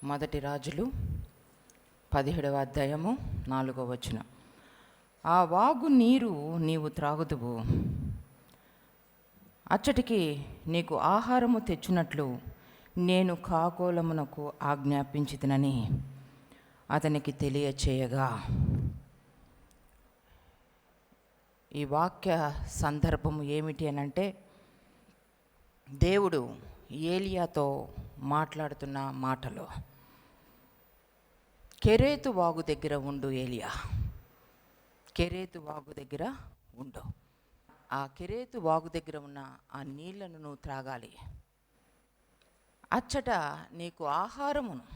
మొదటి రాజులు 17వ అధ్యాయము 4వ వచనం. ఆ వాగు నీరు నీవు త్రాగుదువు, అచ్చటికి నీకు ఆహారము తెచ్చినట్లు నేను కాకోలమునకు ఆజ్ఞాపించితినని అతనికి తెలియచేయగా. ఈ వాక్య సందర్భము ఏమిటి అనంటే, దేవుడు ఏలియాతో మాట్లాడుతున్న మాటలు. కెరేతు వాగు దగ్గర ఉండు ఏలియా, కెరేతు వాగు దగ్గర ఉండు. ఆ కెరేతు వాగు దగ్గర ఉన్న ఆ నీళ్లను నువ్వు త్రాగాలి. అచ్చట నీకు ఆహారమును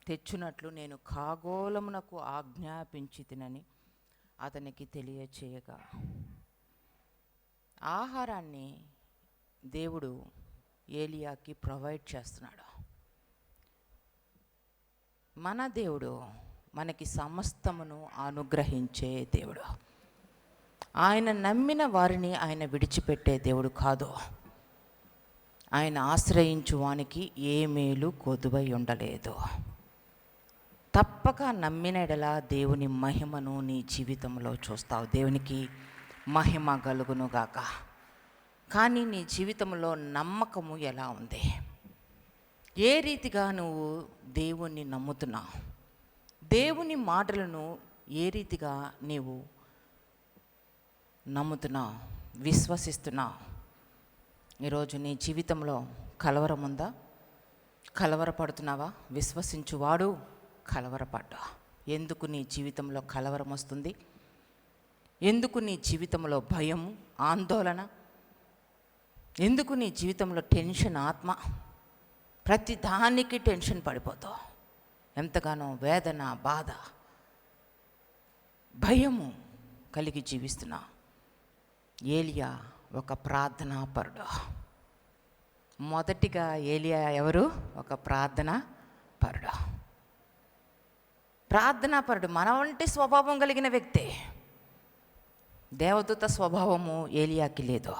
తెచ్చునట్లు నేను ఖగోళమునకు ఆజ్ఞాపించితినని అతనికి తెలియచేయగా. ఆహారాన్ని దేవుడు ఏలియాకి ప్రొవైడ్ చేస్తున్నాడు. మన దేవుడు మనకి సమస్తమును అనుగ్రహించే దేవుడు. ఆయన నమ్మిన వారిని ఆయన విడిచిపెట్టే దేవుడు కాదు. ఆయన ఆశ్రయించు వానికి ఏ మేలు కొదువై ఉండలేదు. తప్పక నమ్మిన ఎడల దేవుని మహిమను నీ జీవితంలో చూస్తావు. దేవునికి మహిమ కలుగునుగాక. కానీ నీ జీవితంలో నమ్మకము ఎలా ఉంది? ఏ రీతిగా నువ్వు దేవుణ్ణి నమ్ముతున్నావు? దేవుని మాటలను ఏ రీతిగా నీవు నమ్ముతున్నావు, విశ్వసిస్తున్నావు? ఈరోజు నీ జీవితంలో కలవరం ఉందా? కలవరపడుతున్నావా? విశ్వసించువాడు కలవరపడ్డా. ఎందుకు నీ జీవితంలో కలవరం వస్తుంది? ఎందుకు నీ జీవితంలో భయం, ఆందోళన? ఎందుకు నీ జీవితంలో టెన్షన్, ఆత్మ? ప్రతి దానికి టెన్షన్ పడిపోతావు. ఎంతగానో వేదన, బాధ, భయము కలిగి జీవిస్తున్నావు. ఏలియా ఒక ప్రార్థనాపరుడు. మొదటిగా ఏలియా ఎవరు? ఒక ప్రార్థనాపరుడు. ప్రార్థనాపరుడు మన వంటి స్వభావం కలిగిన వ్యక్తి. దేవదూత స్వభావము ఏలియాకి లేదు.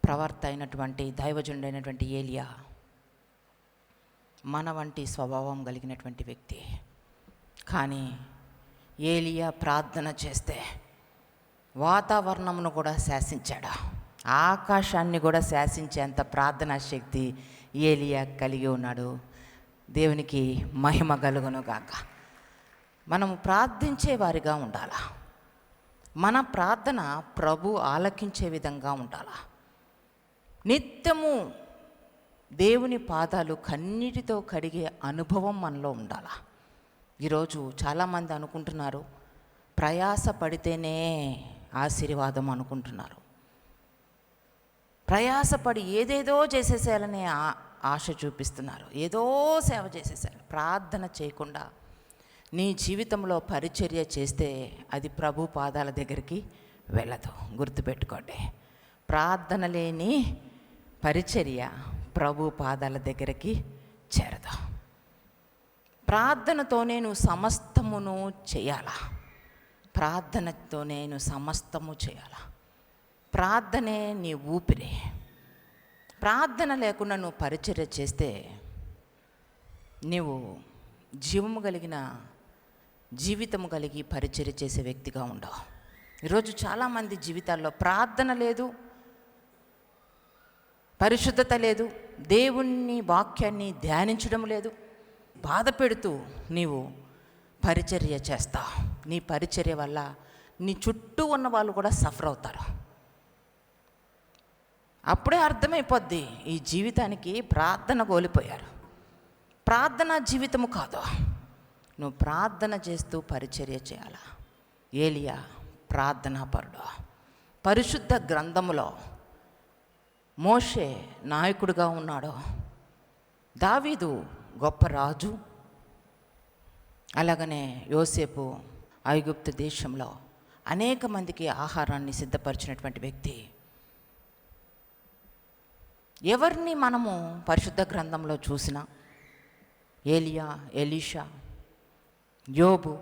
ప్రవర్త అయినటువంటి దైవజనుడైనటువంటి ఏలియా మన వంటి స్వభావం కలిగినటువంటి వ్యక్తి. కానీ ఏలియా ప్రార్థన చేస్తే వాతావరణమును కూడా శాసించాడు. ఆకాశాన్ని కూడా శాసించేంత ప్రార్థనా శక్తి ఏలియా కలిగి ఉన్నాడు. దేవునికి మహిమ కలుగును గాక. మనము ప్రార్థించే వారిగా ఉండాలా. మన ప్రార్థన ప్రభు ఆలకించే విధంగా ఉండాలా. నిత్యము దేవుని పాదాలు కన్నీటితో కడిగే అనుభవం మనలో ఉండాలా. ఈరోజు చాలామంది అనుకుంటున్నారు, ప్రయాస పడితేనే ఆశీర్వాదం అనుకుంటున్నారు. ప్రయాసపడి ఏదేదో చేసేసేయాలనే ఆశ చూపిస్తున్నారు. ఏదో సేవ చేసేసారు. ప్రార్థన చేయకుండా నీ జీవితంలో పరిచర్య చేస్తే అది ప్రభు పాదాల దగ్గరికి వెళ్ళదు. గుర్తుపెట్టుకోండి, ప్రార్థన లేని పరిచర్య ప్రభు పాదాల దగ్గరికి చేరదు. ప్రార్థనతో నేను సమస్తమును చేయాలా. ప్రార్థనతో నేను సమస్తము చేయాలా. ప్రార్థనే నీ ఊపిరి. ప్రార్థన లేకుండా నువ్వు పరిచర్య చేస్తే నీవు జీవము కలిగిన జీవితము కలిగి పరిచర్య చేసే వ్యక్తిగా ఉండవు. ఈరోజు చాలామంది జీవితాల్లో ప్రార్థన లేదు, పరిశుద్ధత లేదు, దేవుని వాక్యాన్ని ధ్యానించడం లేదు. బాధ పెడుతూ నీవు పరిచర్య చేస్తావు. నీ పరిచర్య వల్ల నీ చుట్టూ ఉన్న వాళ్ళు కూడా సఫర్ అవుతారు. అప్పుడే అర్థమైపోద్ది ఈ జీవితానికి ప్రార్థన కోల్పోయారు. ప్రార్థన జీవితము కాదు. నువ్వు ప్రార్థన చేస్తూ పరిచర్య చేయాలా. ఏలియా ప్రార్థనాపరుడు. పరిశుద్ధ గ్రంథములో మోషే నాయకుడిగా ఉన్నాడు. దావీదు గొప్ప రాజు. అలాగనే యోసేపు ఐగుప్తు దేశంలో అనేక మందికి ఆహారాన్ని సిద్ధపరిచినటువంటి వ్యక్తి. ఎవరిని మనము పరిశుద్ధ గ్రంథంలో చూసినా, ఏలియా, ఎలీషా, యోబు,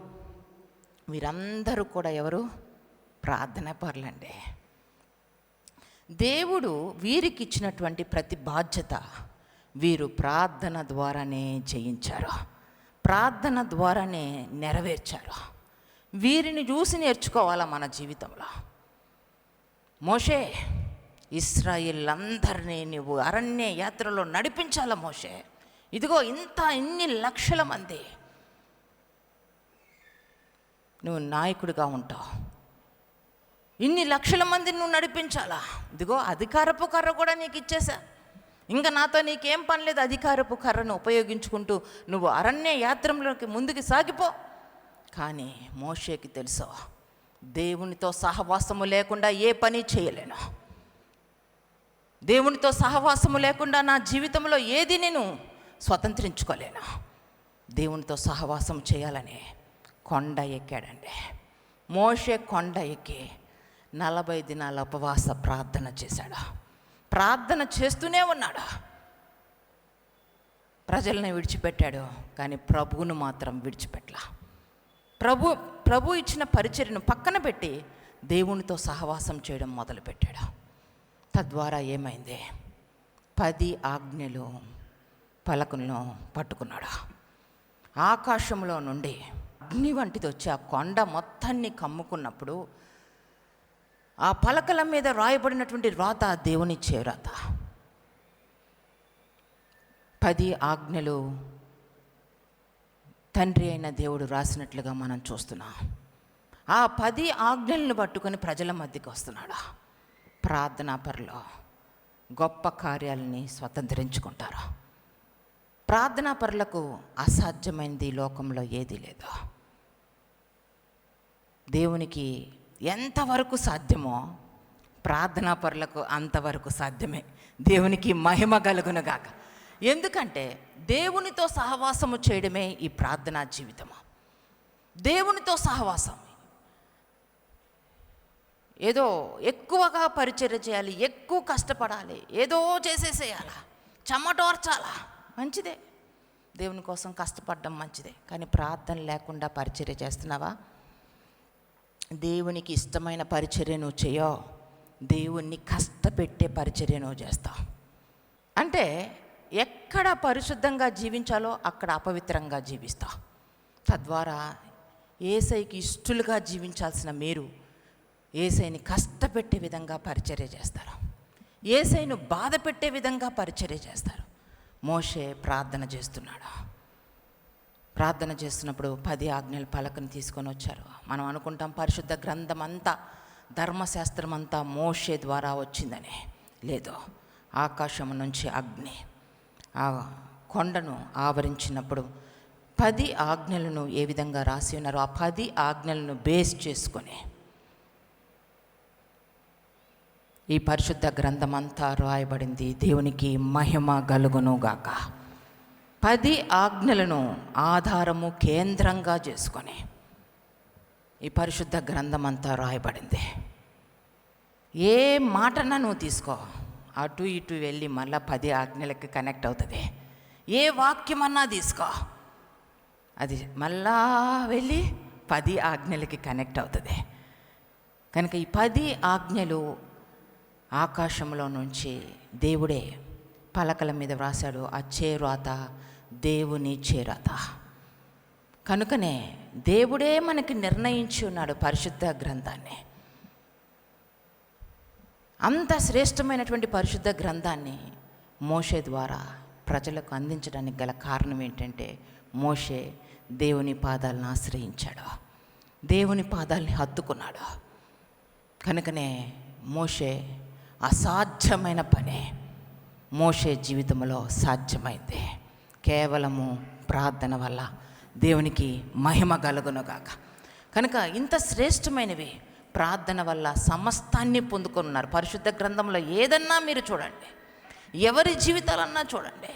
వీరందరూ కూడా ఎవరు? ప్రార్థన పరులండి. దేవుడు వీరికి ఇచ్చినటువంటి ప్రతి బాధ్యత వీరు ప్రార్థన ద్వారానే జయించారు, ప్రార్థన ద్వారానే నెరవేర్చారు. వీరిని చూసి నేర్చుకోవాలా మన జీవితంలో. మోషే, ఇశ్రాయేలందరినీ నువ్వు అరణ్య యాత్రలో నడిపించాల మోషే. ఇదిగో ఇన్ని లక్షల మంది, నువ్వు నాయకుడిగా ఉంటావు, ఇన్ని లక్షల మందిని నువ్వు నడిపించాలా. ఇదిగో అధికారపు కర్ర కూడా నీకు ఇచ్చేసా, ఇంకా నాతో నీకేం పని లేదు. అధికారపు కర్రను ఉపయోగించుకుంటూ నువ్వు అరణ్య యాత్రలోకి ముందుకు సాగిపో. కానీ మోషేకి తెలుసు, దేవునితో సహవాసము లేకుండా ఏ పని చేయలేను, దేవునితో సహవాసము లేకుండా నా జీవితంలో ఏది నేను స్వతంత్రించుకోలేను. దేవునితో సహవాసం చేయాలని కొండ ఎక్కాడండి. మోషే కొండ ఎక్కి 40 దినాల ఉపవాస ప్రార్థన చేశాడు. ప్రార్థన చేస్తూనే ఉన్నాడు. ప్రజల్ని విడిచిపెట్టాడు, కానీ ప్రభువును మాత్రం విడిచిపెట్టలా. ప్రభు ఇచ్చిన పరిచర్యను పక్కన పెట్టి దేవునితో సహవాసం చేయడం మొదలుపెట్టాడు. తద్వారా ఏమైంది? 10 ఆజ్ఞలు పలకలను పట్టుకున్నాడు. ఆకాశంలో నుండి అగ్ని వంటిది వచ్చి ఆ కొండ మొత్తాన్ని కమ్ముకున్నప్పుడు ఆ పలకల మీద రాయబడినటువంటి రాత దేవుని చేరాత. 10 ఆజ్ఞలు తండ్రి అయిన దేవుడు రాసినట్లుగా మనం చూస్తున్నాం. ఆ 10 ఆజ్ఞలను పట్టుకొని ప్రజల మధ్యకి వస్తున్నాడు. ప్రార్థనా పరులు గొప్ప కార్యాలని స్వతంత్రించుకుంటారు. ప్రార్థనా పరులకు అసాధ్యమైనది లోకంలో ఏదీ లేదు. దేవునికి ఎంతవరకు సాధ్యమో ప్రార్థనా పరులకు అంతవరకు సాధ్యమే. దేవునికి మహిమ కలుగునుగాక. ఎందుకంటే దేవునితో సహవాసము చేయడమే ఈ ప్రార్థనా జీవితము. దేవునితో సహవాసం. ఏదో ఎక్కువగా పరిచర్య చేయాలి, ఎక్కువ కష్టపడాలి, ఏదో చేసేసేయాలా, చెమటోర్చాలా, మంచిదే. దేవుని కోసం కష్టపడడం మంచిదే. కానీ ప్రార్థన లేకుండా పరిచర్య చేస్తున్నావా? దేవునికి ఇష్టమైన పరిచర్య నువ్వు చేయో, దేవుణ్ణి కష్టపెట్టే పరిచర్య నువ్వు చేస్తావు. అంటే ఎక్కడ పరిశుద్ధంగా జీవించాలో అక్కడ అపవిత్రంగా జీవిస్తావు. తద్వారా యేసయ్యకి ఇష్టలుగా జీవించాల్సిన మీరు యేసయ్యని కష్టపెట్టే విధంగా పరిచర్య చేస్తారు, యేసయ్యను బాధ పెట్టే విధంగా పరిచర్య చేస్తారు. మోషే ప్రార్థన చేస్తున్నాడు. ప్రార్థన చేస్తున్నప్పుడు 10 ఆజ్ఞల పలకను తీసుకొని వచ్చారు. మనం అనుకుంటాం పరిశుద్ధ గ్రంథం అంతా, ధర్మశాస్త్రం అంతా మోషే ద్వారా వచ్చిందని. లేదు, ఆకాశం నుంచి అగ్ని ఆ కొండను ఆవరించినప్పుడు 10 ఆజ్ఞలను ఏ విధంగా రాసి ఉన్నారో ఆ 10 ఆజ్ఞలను బేస్ చేసుకొని ఈ పరిశుద్ధ గ్రంథం అంతా రాయబడింది. దేవునికి మహిమ కలుగునుగాక. 10 ఆజ్ఞలను ఆధారము కేంద్రంగా చేసుకొని ఈ పరిశుద్ధ గ్రంథం అంతా రాయబడింది. ఏ మాటన నువ్వు తీసుకో, అటు ఇటు వెళ్ళి మళ్ళీ 10 ఆజ్ఞలకి కనెక్ట్ అవుతుంది. ఏ వాక్యమన్నా తీసుకో, అది మళ్ళా వెళ్ళి 10 ఆజ్ఞలకి కనెక్ట్ అవుతుంది. కనుక ఈ 10 ఆజ్ఞలు ఆకాశంలో నుంచి దేవుడే పలకల మీద వ్రాసాడు. ఆ చేరాత దేవుని చేరాత. కనుకనే దేవుడే మనకి నిర్ణయించి ఉన్నాడు పరిశుద్ధ గ్రంథాన్ని. అంత శ్రేష్టమైనటువంటి పరిశుద్ధ గ్రంథాన్ని మోషే ద్వారా ప్రజలకు అందించడానికి గల కారణం ఏంటంటే, మోషే దేవుని పాదాలను ఆశ్రయించాడు, దేవుని పాదాలని హత్తుకున్నాడు. కనుకనే మోషే అసాధ్యమైన పని మోషే జీవితంలో సాధ్యమైంది. కేవలము ప్రార్థన వల్ల. దేవునికి మహిమ కలుగునుగాక. కనుక ఇంత శ్రేష్టమైనవి ప్రార్థన వల్ల సమస్తాన్ని పొందుకున్నారు. పరిశుద్ధ గ్రంథంలో ఏదన్నా మీరు చూడండి, ఎవరి జీవితాలన్నా చూడండి.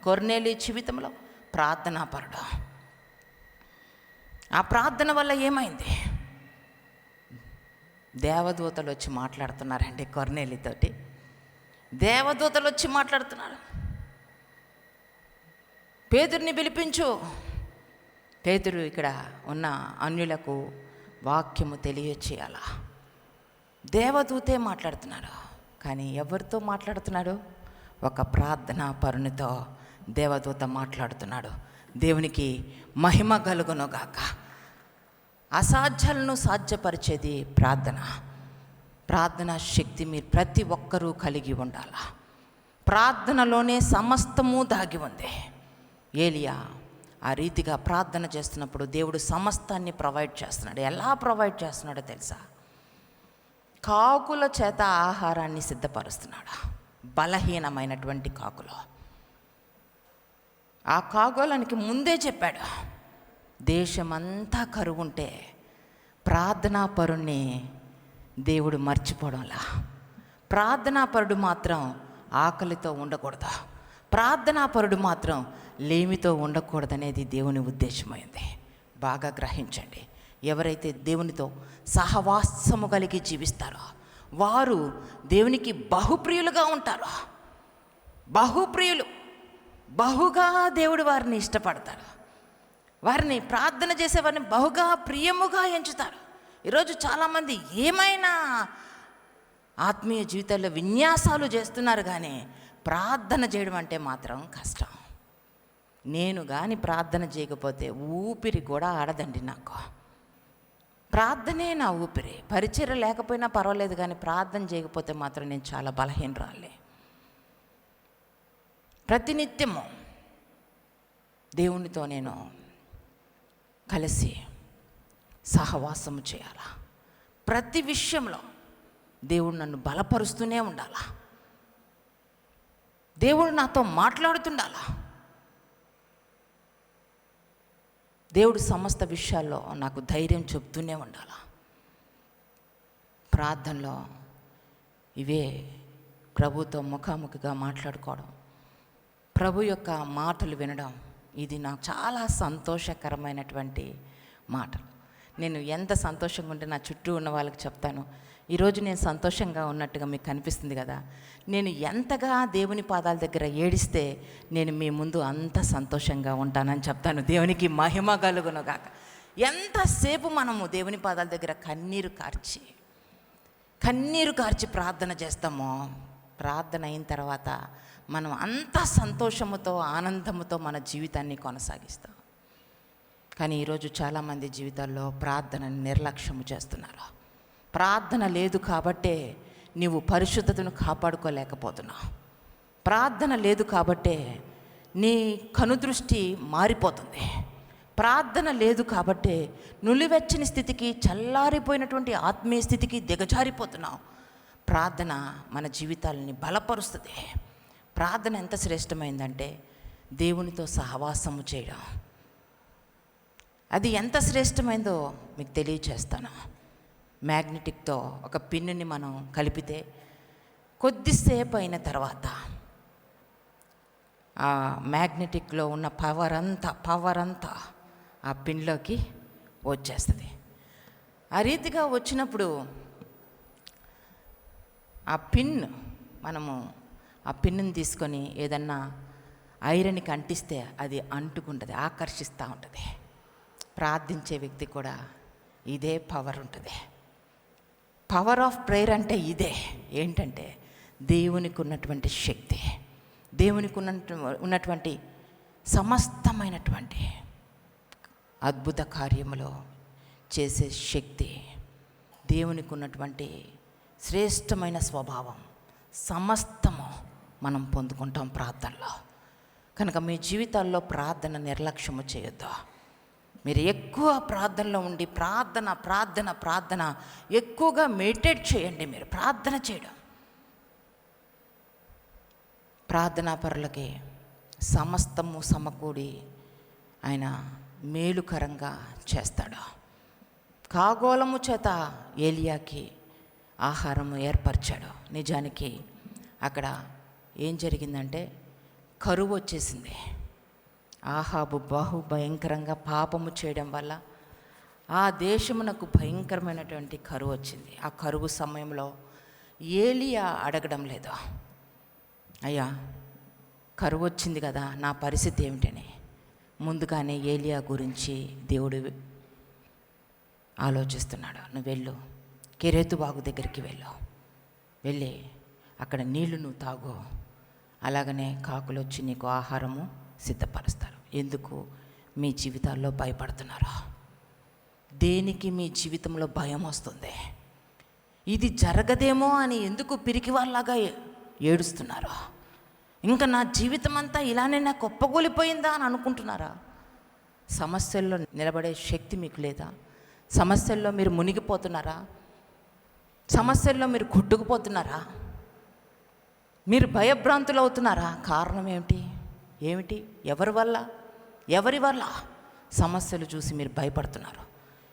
కొర్నేలి జీవితంలో ప్రార్థనాపరుడు. ఆ ప్రార్థన వల్ల ఏమైంది? దేవదూతలు వచ్చి మాట్లాడుతున్నారండి కొర్నేలితోటి. దేవదూతలు వచ్చి మాట్లాడుతున్నారు, పేతురుని పిలిపించు. పేతురు ఇక్కడ ఉన్న అన్యులకు వాక్యము తెలియచేయాలా. దేవదూతే మాట్లాడుతున్నాడు. కానీ ఎవరితో మాట్లాడుతున్నాడు? ఒక ప్రార్థనా పరునితో దేవదూత మాట్లాడుతున్నాడు. దేవునికి మహిమ కలుగునుగాక. అసాధ్యాలను సాధ్యపరిచేది ప్రార్థన. ప్రార్థన శక్తి మీరు ప్రతి ఒక్కరూ కలిగి ఉండాలా. ప్రార్థనలోనే సమస్తము దాగి ఉంది. ఏలియా ఆ రీతిగా ప్రార్థన చేస్తున్నప్పుడు దేవుడు సమస్తాన్ని ప్రొవైడ్ చేస్తున్నాడు. ఎలా ప్రొవైడ్ చేస్తున్నాడో తెలుసా? కాకుల చేత ఆహారాన్ని సిద్ధపరుస్తున్నాడు. బలహీనమైనటువంటి కాకులు. ఆ కాకులనికి ముందే చెప్పాడు, దేశమంతా కరువు ఉంటే ప్రార్థనాపరుణ్ణి దేవుడు మర్చిపోవడంలా. ప్రార్థనాపరుడు మాత్రం ఆకలితో ఉండకూడదు, ప్రార్థనాపరుడు మాత్రం లేమితో ఉండకూడదనేది దేవుని ఉద్దేశమైంది. బాగా గ్రహించండి. ఎవరైతే దేవునితో సహవాసము కలిగి జీవిస్తారో వారు దేవునికి బహుప్రియులుగా ఉంటారు. బహుప్రియులు, బహుగా దేవుడు వారిని ఇష్టపడతాడు. వారిని ప్రార్థన చేసేవారిని బహుగా ప్రియముగా ఎంచుతారు. ఈరోజు చాలామంది ఏమైనా ఆత్మీయ జీవితాల్లో విన్యాసాలు చేస్తున్నారు, కానీ ప్రార్థన చేయడం అంటే మాత్రం కష్టం. నేను కానీ ప్రార్థన చేయకపోతే ఊపిరి కూడా ఆడదండి నాకు. ప్రార్థనే నా ఊపిరి. పరిచర్య లేకపోయినా పర్వాలేదు, కానీ ప్రార్థన చేయకపోతే మాత్రం నేను చాలా బలహీనరాలే. ప్రతినిత్యము దేవునితో నేను కలిసి సహవాసము చేయాలా. ప్రతి విషయంలో దేవుడు నన్ను బలపరుస్తూనే ఉండాలా. దేవుడు నాతో మాట్లాడుతుండాలా. దేవుడు సమస్త విషయాల్లో నాకు ధైర్యం చెప్తూనే ఉండాలి. ప్రార్థనలో ఇవే ప్రభుతో ముఖాముఖిగా మాట్లాడుకోవడం, ప్రభు యొక్క మాటలు వినడం, ఇది నాకు చాలా సంతోషకరమైనటువంటి మాటలు. నేను ఎంత సంతోషంగా ఉంటే నా చుట్టూ ఉన్న వాళ్ళకి చెప్తాను, ఈరోజు నేను సంతోషంగా ఉన్నట్టుగా మీకు కనిపిస్తుంది కదా. నేను ఎంతగా దేవుని పాదాల దగ్గర ఏడిస్తే నేను మీ ముందు అంత సంతోషంగా ఉంటానని చెప్తాను. దేవునికి మహిమ కలుగునుగాక. ఎంతసేపు మనము దేవుని పాదాల దగ్గర కన్నీరు కార్చి ప్రార్థన చేస్తామో, ప్రార్థన అయిన తర్వాత మనం అంత సంతోషముతో ఆనందముతో మన జీవితాన్ని కొనసాగిస్తాం. కానీ ఈరోజు చాలామంది జీవితాల్లో ప్రార్థనని నిర్లక్ష్యము చేస్తున్నారు. ప్రార్థన లేదు కాబట్టే నీవు పరిశుద్ధతను కాపాడుకోలేకపోతున్నావు. ప్రార్థన లేదు కాబట్టే నీ కనుదృష్టి మారిపోతుంది. ప్రార్థన లేదు కాబట్టే నులివెచ్చని స్థితికి, చల్లారిపోయినటువంటి ఆత్మీయ స్థితికి దిగజారిపోతున్నావు. ప్రార్థన మన జీవితాలని బలపరుస్తుంది. ప్రార్థన ఎంత శ్రేష్టమైందంటే దేవునితో సహవాసము చేయడం. అది ఎంత శ్రేష్టమైందో మీకు తెలియచేస్తాను. మ్యాగ్నెటిక్తో ఒక పిన్నుని మనం కలిపితే కొద్దిసేపు అయిన తర్వాత ఆ మ్యాగ్నెటిక్లో ఉన్న పవర్ అంతా ఆ పిన్లోకి వచ్చేస్తుంది. ఆ రీతిగా వచ్చినప్పుడు మనము ఆ పిన్నుని తీసుకొని ఏదన్నా ఐరన్కి అంటిస్తే అది అంటుకుంటుంది, ఆకర్షిస్తూ ఉంటుంది. ప్రార్థించే వ్యక్తి కూడా ఇదే పవర్ ఉంటుంది. పవర్ ఆఫ్ ప్రేయర్ అంటే ఇదే. ఏంటంటే దేవునికి ఉన్నటువంటి శక్తి, దేవునికి ఉన్నటువంటి సమస్తమైనటువంటి అద్భుత కార్యములో చేసే శక్తి, దేవునికి ఉన్నటువంటి శ్రేష్టమైన స్వభావం సమస్తము మనం పొందుకుంటాం ప్రార్థనలో. కనుక మీ జీవితాల్లో ప్రార్థన నిర్లక్ష్యము చేయొద్దు. మీరు ఎక్కువ ప్రార్థనలో ఉండి ప్రార్థన ఎక్కువగా మెడిటేట్ చేయండి. మీరు ప్రార్థన చేయడం, ప్రార్థనా పరులకి సమస్తము సమకూడి ఆయన మేలుకరంగా చేస్తాడు. ఖగోళము చేత ఏలియాకి ఆహారము ఏర్పరిచాడు. నిజానికి అక్కడ ఏం జరిగిందంటే కరువు వచ్చేసింది. ఆహాబు భయంకరంగా పాపము చేయడం వల్ల ఆ దేశమునకు భయంకరమైనటువంటి కరువు వచ్చింది. ఆ కరువు సమయంలో ఏలియా అడగడం లేదు, అయ్యా కరువు వచ్చింది కదా నా పరిస్థితి ఏమిటని. ముందుగానే ఏలియా గురించి దేవుడు ఆలోచిస్తున్నాడు. నువ్వు వెళ్ళు, కెరేతు వాగు దగ్గరికి వెళ్ళి అక్కడ నీళ్లు నువ్వు తాగు, అలాగనే కాకులు వచ్చి నీకు ఆహారము సిద్ధపరుస్తారు. ఎందుకు మీ జీవితాల్లో భయపడుతున్నారో? దేనికి మీ జీవితంలో భయం వస్తుంది? ఇది జరగదేమో అని ఎందుకు పిరికి వాళ్ళలాగా ఏడుస్తున్నారో? ఇంకా నా జీవితం అంతా ఇలానే నాకు ఒప్పగూలిపోయిందా అని అనుకుంటున్నారా? సమస్యల్లో నిలబడే శక్తి మీకు లేదా? సమస్యల్లో మీరు మునిగిపోతున్నారా? సమస్యల్లో మీరు కొట్టుకుపోతున్నారా? మీరు భయభ్రాంతులు అవుతున్నారా? కారణం ఏమిటి? ఎవరి వల్ల సమస్యలు చూసి మీరు భయపడుతున్నారు?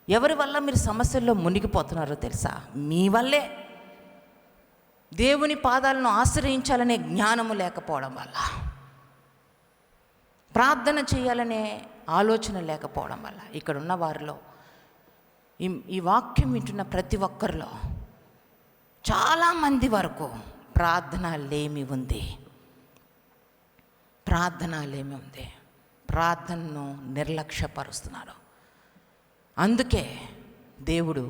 ఎవరి వల్ల మీరు సమస్యల్లో మునిగిపోతున్నారో తెలుసా? మీ వల్లే. దేవుని పాదాలను ఆశ్రయించాలనే జ్ఞానము లేకపోవడం వల్ల, ప్రార్థన చేయాలనే ఆలోచన లేకపోవడం వల్ల, ఇక్కడ ఉన్న వారిలో ఈ వాక్యం వింటున్న ప్రతి ఒక్కరిలో చాలామంది వరకు ప్రార్థన లేమి ఉంది. ప్రార్థనను నిర్లక్ష్యపరుస్తున్నారు. అందుకే దేవుడు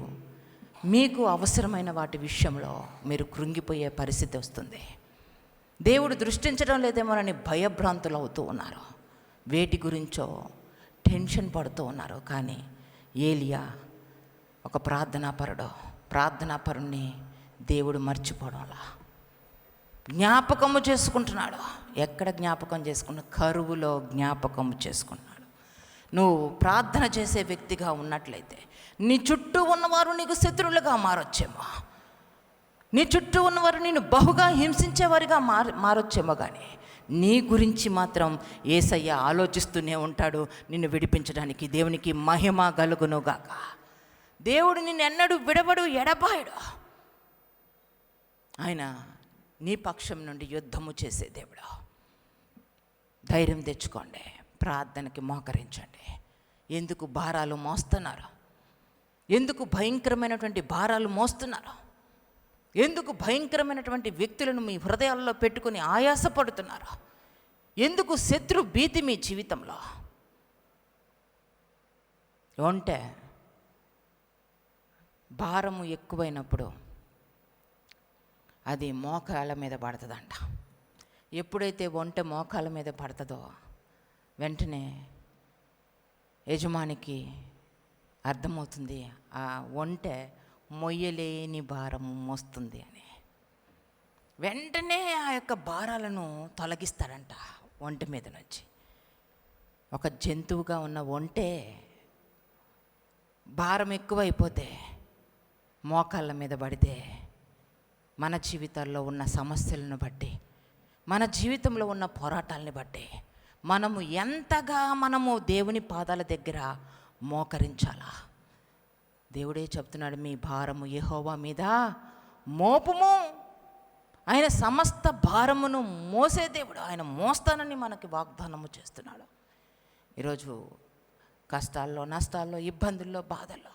మీకు అవసరమైన వాటి విషయంలో మీరు కృంగిపోయే పరిస్థితి వస్తుంది. దేవుడు దృష్టించడం లేదేమోనని భయభ్రాంతులు అవుతూ ఉన్నారు. వేటి గురించో టెన్షన్ పడుతూ ఉన్నారు. కానీ ఏలియా ఒక ప్రార్థనాపరుణ్ణి దేవుడు మర్చిపోవడంలా జ్ఞాపకము చేసుకుంటున్నాడు. ఎక్కడ జ్ఞాపకం చేసుకున్నాడు? కరువులో జ్ఞాపకము చేసుకున్నాడు. నువ్వు ప్రార్థన చేసే వ్యక్తిగా ఉన్నట్లయితే నీ చుట్టూ ఉన్నవారు నీకు శత్రువులుగా మారొచ్చేమో, నీ చుట్టూ ఉన్నవారు నిన్ను బహుగా హింసించేవారిగా మారొచ్చేమో, కానీ నీ గురించి మాత్రం యేసయ్య ఆలోచిస్తూనే ఉంటాడు నిన్ను విడిపించడానికి. దేవునికి మహిమ కలుగునుగాక. దేవుడు నిన్ను ఎన్నడూ విడవడు, ఎడబాయడు. ఆయన నీ పక్షం నుండి యుద్ధము చేసే దేవుడు. ధైర్యం తెచ్చుకోండి, ప్రార్థనకి మోకరించండి. ఎందుకు భారాలు మోస్తున్నారు? ఎందుకు భయంకరమైనటువంటి భారాలు మోస్తున్నారు? ఎందుకు భయంకరమైనటువంటి వ్యక్తులను మీ హృదయాల్లో పెట్టుకుని ఆయాసపడుతున్నారు? ఎందుకు శత్రు భీతి మీ జీవితంలో ఉంటే? భారము ఎక్కువైనప్పుడు అది మోకాళ్ళ మీద పడుతుందంట. ఎప్పుడైతే ఒంటె మోకాళ్ళ మీద పడుతుందో వెంటనే యజమానికి అర్థమవుతుంది ఆ ఒంటె మొయ్యలేని భారము మోస్తుంది అని. వెంటనే ఆ యొక్క భారాలను తొలగిస్తాడంట ఒంటె మీద నుంచి. ఒక జంతువుగా ఉన్న ఒంటె భారం ఎక్కువైపోతే మోకాళ్ళ మీద పడితే మన జీవితాల్లో ఉన్న సమస్యలను బట్టి, మన జీవితంలో ఉన్న పోరాటాలని బట్టి మనము దేవుని పాదాల దగ్గర మోకరించాలా? దేవుడే చెప్తున్నాడు, మీ భారము యెహోవా మీద మోపుము. ఆయన సమస్త భారమును మోసే దేవుడు. ఆయన మోస్తానని మనకి వాగ్దానము చేస్తున్నాడు. ఈరోజు కష్టాల్లో, నష్టాల్లో, ఇబ్బందుల్లో, బాధల్లో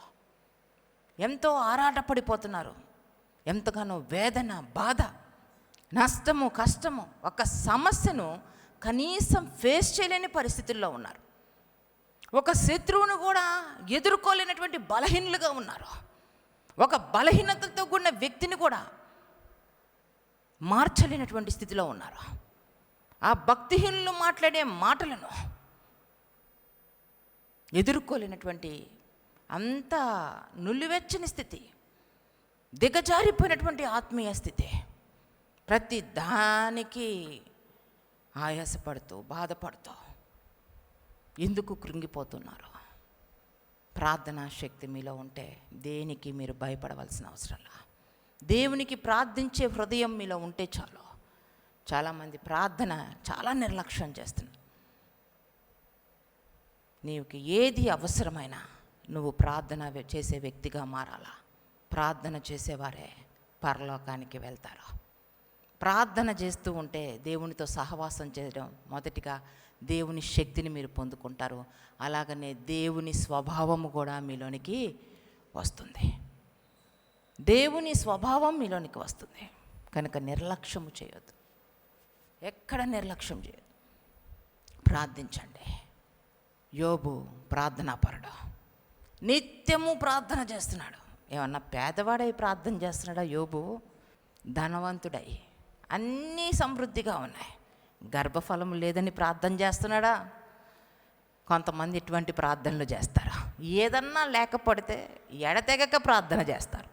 ఎంతో ఆరాటపడిపోతున్నారు. ఎంతగానో వేదన, బాధ, నష్టము, కష్టము, ఒక సమస్యను కనీసం ఫేస్ చేయలేని పరిస్థితుల్లో ఉన్నారు. ఒక శత్రువును కూడా ఎదుర్కోలేనటువంటి బలహీనులుగా ఉన్నారు. ఒక బలహీనతతో కూడిన వ్యక్తిని కూడా మార్చలేనటువంటి స్థితిలో ఉన్నారు. ఆ భక్తిహీనులు మాట్లాడే మాటలను ఎదుర్కోలేనటువంటి అంత నులివెచ్చని స్థితి, దిగజారిపోయినటువంటి ఆత్మీయ స్థితి. ప్రతి దానికి ఆయాసపడుతూ, బాధపడుతూ ఎందుకు కృంగిపోతున్నారు? ప్రార్థనా శక్తి మీలో ఉంటే దేనికి మీరు భయపడవలసిన అవసరంలా. దేవునికి ప్రార్థించే హృదయం మీలో ఉంటే చాలు. చాలామంది ప్రార్థన చాలా నిర్లక్ష్యం చేస్తున్నారు. నీకు ఏది అవసరమైనా నువ్వు ప్రార్థన చేసే వ్యక్తిగా మారాలా. ప్రార్థన చేసేవారే పరలోకానికి వెళ్తారు. ప్రార్థన చేస్తూ ఉంటే దేవునితో సహవాసం చేయడం, మొదటిగా దేవుని శక్తిని మీరు పొందుకుంటారు. అలాగనే దేవుని స్వభావము కూడా మీలోనికి వస్తుంది. దేవుని స్వభావం మీలోనికి వస్తుంది. కనుక నిర్లక్ష్యము చేయొద్దు, ఎక్కడ నిర్లక్ష్యం చేయొద్దు. ప్రార్థించండి. యోబు ప్రార్థనాపరుడు, నిత్యము ప్రార్థన చేస్తున్నాడు. ఏమన్నా పేదవాడై ప్రార్థన చేస్తున్నాడా యోబు? ధనవంతుడై, అన్నీ సమృద్ధిగా ఉన్నాయి, గర్భఫలం లేదని ప్రార్థన చేస్తున్నాడా? కొంతమంది ఇటువంటి ప్రార్థనలు చేస్తారు. ఏదన్నా లేకపోతే ఎడతెగక ప్రార్థన చేస్తారు.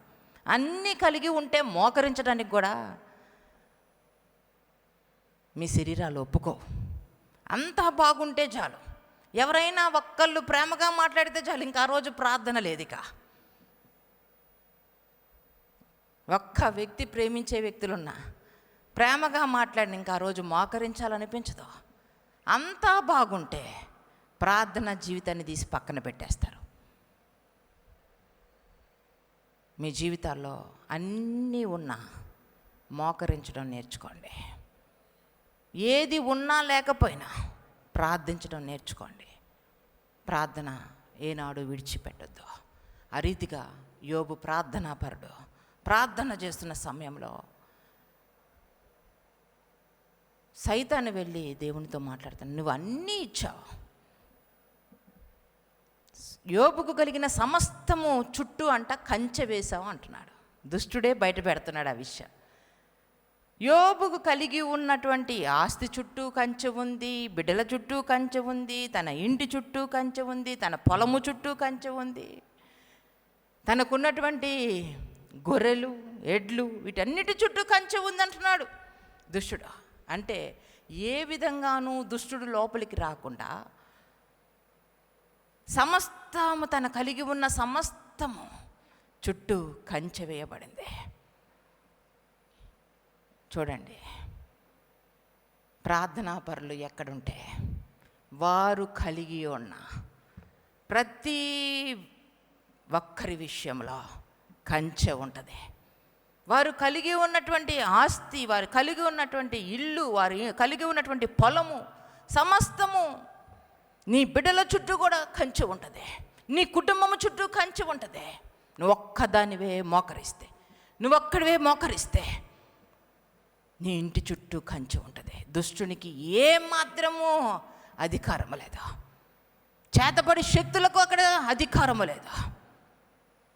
అన్నీ కలిగి ఉంటే మోకరించడానికి కూడా మీ శరీరాలు ఒప్పుకో. అంతా బాగుంటే చాలు. ఎవరైనా ఒక్కళ్ళు ప్రేమగా మాట్లాడితే చాలు, ఇంకా ఆ రోజు ప్రార్థన లేదు. ఇక ఒక్క వ్యక్తి ప్రేమించే వ్యక్తులున్నా ప్రేమగా మాట్లాడిన ఇంకా ఆ రోజు మోకరించాలనిపించదు. అంతా బాగుంటే ప్రార్థన జీవితాన్ని తీసి పక్కన పెట్టేస్తారు. మీ జీవితాల్లో అన్నీ ఉన్నా మోకరించడం నేర్చుకోండి. ఏది ఉన్నా లేకపోయినా ప్రార్థించడం నేర్చుకోండి. ప్రార్థన ఏనాడు విడిచిపెట్టొద్దు. ఆ రీతిగా యోబు ప్రార్థనాపరుడు. ప్రార్థన చేస్తున్న సమయంలో సైతాను వెళ్ళి దేవునితో మాట్లాడుతాను, నువ్వు అన్నీ ఇచ్చావు, యోబుకు కలిగిన సమస్తము చుట్టూ అంట కంచె వేశావు అంటున్నాడు. దుష్టుడే బయట పెడుతున్నాడు ఆ విషయం. యోబుకు కలిగి ఉన్నటువంటి ఆస్తి చుట్టూ కంచె ఉంది, బిడ్డల చుట్టూ కంచె ఉంది, తన ఇంటి చుట్టూ కంచె ఉంది, తన పొలము చుట్టూ కంచె ఉంది, తనకున్నటువంటి గొర్రెలు ఎడ్లు వీటన్నిటి చుట్టూ కంచె ఉందంటున్నాడు దుష్టుడు. అంటే ఏ విధంగానూ దుష్టుడు లోపలికి రాకుండా సమస్తము, తన కలిగి ఉన్న సమస్తము చుట్టూ కంచె వేయబడింది. చూడండి, ప్రార్థనాపరులు ఎక్కడుంటే వారు కలిగి ఉన్న ప్రతి ఒక్కరి విషయంలో కంచె ఉంటుంది. వారు కలిగి ఉన్నటువంటి ఆస్తి, వారు కలిగి ఉన్నటువంటి ఇల్లు, వారు కలిగి ఉన్నటువంటి పొలము సమస్తము, నీ బిడ్డల చుట్టూ కూడా కంచె ఉంటుంది, నీ కుటుంబము చుట్టూ కంచె ఉంటుంది. నువ్వు ఒక్కదానివే మోకరిస్తే, నువ్వు ఒక్కడివే మోకరిస్తే నీ ఇంటి చుట్టూ కంచె ఉంటుంది. దుష్టునికి ఏమాత్రము అధికారము లేదు. చేతబడి శక్తులకు అక్కడ అధికారము లేదు.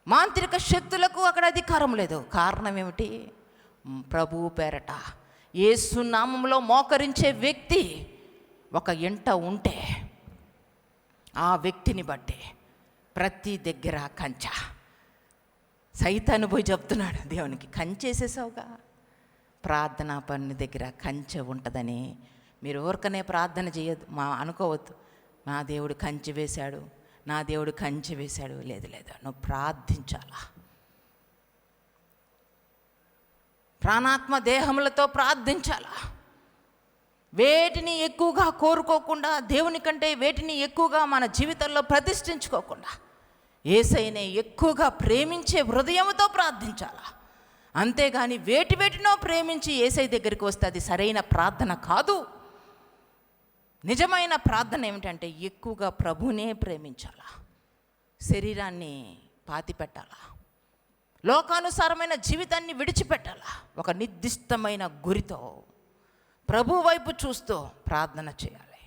మాంత్రిక శక్తులకు అక్కడ అధికారం లేదు. కారణం ఏమిటి? ప్రభువు పేరట యేసు నామములో మోకరించే వ్యక్తి ఒక ఇంట ఉంటే ఆ వ్యక్తిని బట్టి ప్రతి దగ్గర కంచె. సైతాను పోయి చెప్తున్నాడు దేవునికి, కంచేసేసావుగా. ప్రార్థనా పని దగ్గర కంచె ఉంటుందని మీరు ఊరకనే ప్రార్థన చేయొద్దు, అనుకోవద్దు. నా దేవుడు కంచె వేశాడు, నా దేవుడు కంచె వేశాడు. లేదు, నువ్వు ప్రార్థించాలా. ప్రాణాత్మ దేహములతో ప్రార్థించాలా. వేటిని ఎక్కువగా కోరుకోకుండా, దేవుని కంటే వేటిని ఎక్కువగా మన జీవితంలో ప్రతిష్ఠించుకోకుండా యేసయ్యనే ఎక్కువగా ప్రేమించే హృదయంతో ప్రార్థించాలా. అంతేగాని వేటినో ప్రేమించి యేసయ్య దగ్గరికి వస్తే అది సరైన ప్రార్థన కాదు. నిజమైన ప్రార్థన ఏమిటంటే ఎక్కువగా ప్రభువునే ప్రేమించాలా, శరీరాన్ని పాతిపెట్టాలా, లోకానుసారమైన జీవితాన్ని విడిచిపెట్టాలా. ఒక నిర్దిష్టమైన గురితో ప్రభు వైపు చూస్తూ ప్రార్థన చేయాలి.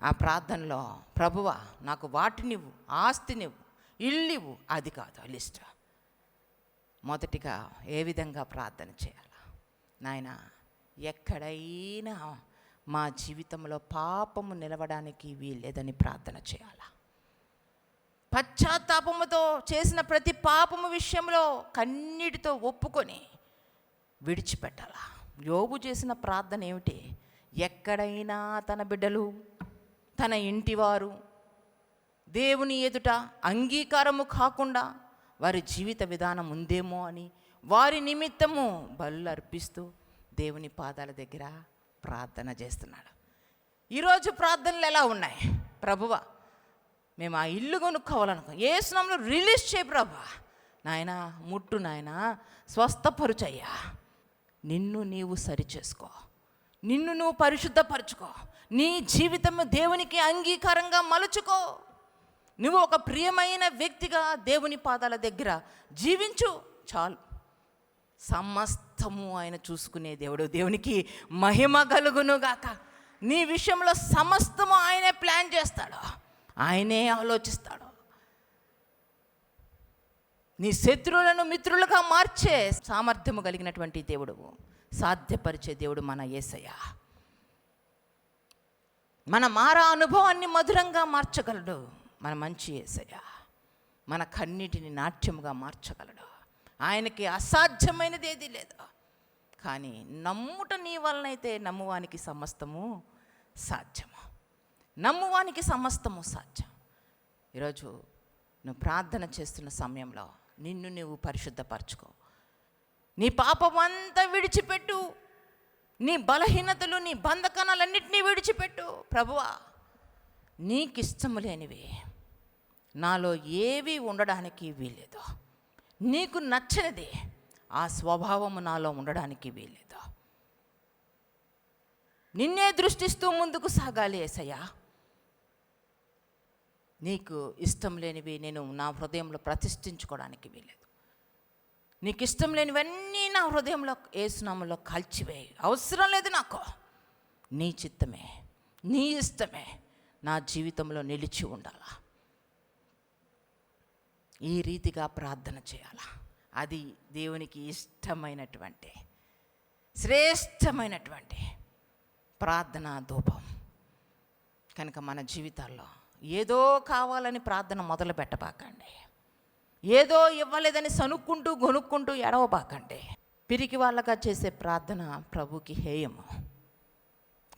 ఆ ప్రార్థనలో ప్రభువా నాకు వాటినివ్వు, ఆస్తినివ్వు, ఇల్లివ్వు, అది కాదు లిస్ట్. మొదటిగా ఏ విధంగా ప్రార్థన చేయాలా? నాయనా, ఎక్కడైనా మా జీవితంలో పాపము నిలవడానికి వీల్లేదని ప్రార్థన చేయాలా. పశ్చాత్తాపముతో చేసిన ప్రతి పాపము విషయంలో కన్నీటితో ఒప్పుకొని విడిచిపెట్టాలా. యోబు చేసిన ప్రార్థన ఏమిటి? ఎక్కడైనా తన బిడ్డలు, తన ఇంటివారు దేవుని ఎదుట అంగీకారము కాకుండా వారి జీవిత విధానం ఉందేమో అని వారి నిమిత్తము బలులు అర్పిస్తూ దేవుని పాదాల దగ్గర ప్రార్థన చేస్తున్నాడు. ఈరోజు ప్రార్థనలు ఎలా ఉన్నాయి? ప్రభువా మేము ఆ ఇల్లు కొనుక్కోవాలనుకో, యేసు నామములో రిలీజ్ చేయి ప్రభువా, నాయనా ముట్టు, నాయనా స్వస్థపరుచయ్యా. నిన్ను నీవు సరిచేసుకో, నిన్ను నువ్వు పరిశుద్ధపరచుకో, నీ జీవితము దేవునికి అంగీకారంగా మలుచుకో. నువ్వు ఒక ప్రియమైన వ్యక్తిగా దేవుని పాదాల దగ్గర జీవించు, చాలు. సమస్తము ఆయన చూసుకునే దేవుడు. దేవునికి మహిమ కలుగునుగాక. నీ విషయంలో సమస్తము ఆయనే ప్లాన్ చేస్తాడు, ఆయనే ఆలోచిస్తాడు. నీ శత్రువులను మిత్రులుగా మార్చే సామర్థ్యము కలిగినటువంటి దేవుడు, సాధ్యపరిచే దేవుడు మన యేసయ్య. మన మారా అనుభవాన్ని మధురంగా మార్చగలడు మన మంచి యేసయ్య. మన కన్నిటిని నాట్యముగా మార్చగలడు. ఆయనకి అసాధ్యమైనది ఏదీ లేదు. కానీ నమ్ముట నీ వలనైతే నమ్మువానికి సమస్తము సాధ్యము. నమ్మువానికి సమస్తము సాధ్యం. ఈరోజు నువ్వు ప్రార్థన చేస్తున్న సమయంలో నిన్ను నువ్వు పరిశుద్ధపరచుకో. నీ పాపమంతా విడిచిపెట్టు. నీ బలహీనతలు, నీ బంధకణాలన్నింటినీ విడిచిపెట్టు. ప్రభువా, నీకిష్టము లేనివి నాలో ఏవి ఉండడానికి వీల్లేదు. నీకు నచ్చనిది ఆ స్వభావము నాలో ఉండడానికి వీల్లేదు. నిన్నే దృష్టిస్తూ ముందుకు సాగాలి యేసయ్యా. నీకు ఇష్టం లేనివి నేను నా హృదయంలో ప్రతిష్ఠించుకోవడానికి వీల్లేదు. నీకు ఇష్టం లేనివన్నీ నా హృదయంలో యేసునామములో కాల్చివేయి. అవసరం లేదు నాకు. నీ చిత్తమే, నీ ఇష్టమే నా జీవితంలో నిలిచి ఉండాలా. ఈ రీతిగా ప్రార్థన చేయాలా. అది దేవునికి ఇష్టమైనటువంటి శ్రేష్టమైనటువంటి ప్రార్థనా ధూపం. కనుక మన జీవితాల్లో ఏదో కావాలని ప్రార్థన మొదలు పెట్టబాకండి. ఏదో ఇవ్వలేదని సనుక్కుంటూ గొనుక్కుంటూ ఎడవబాకండి. పిరికి వాళ్ళగా చేసే ప్రార్థన ప్రభుకి హేయము.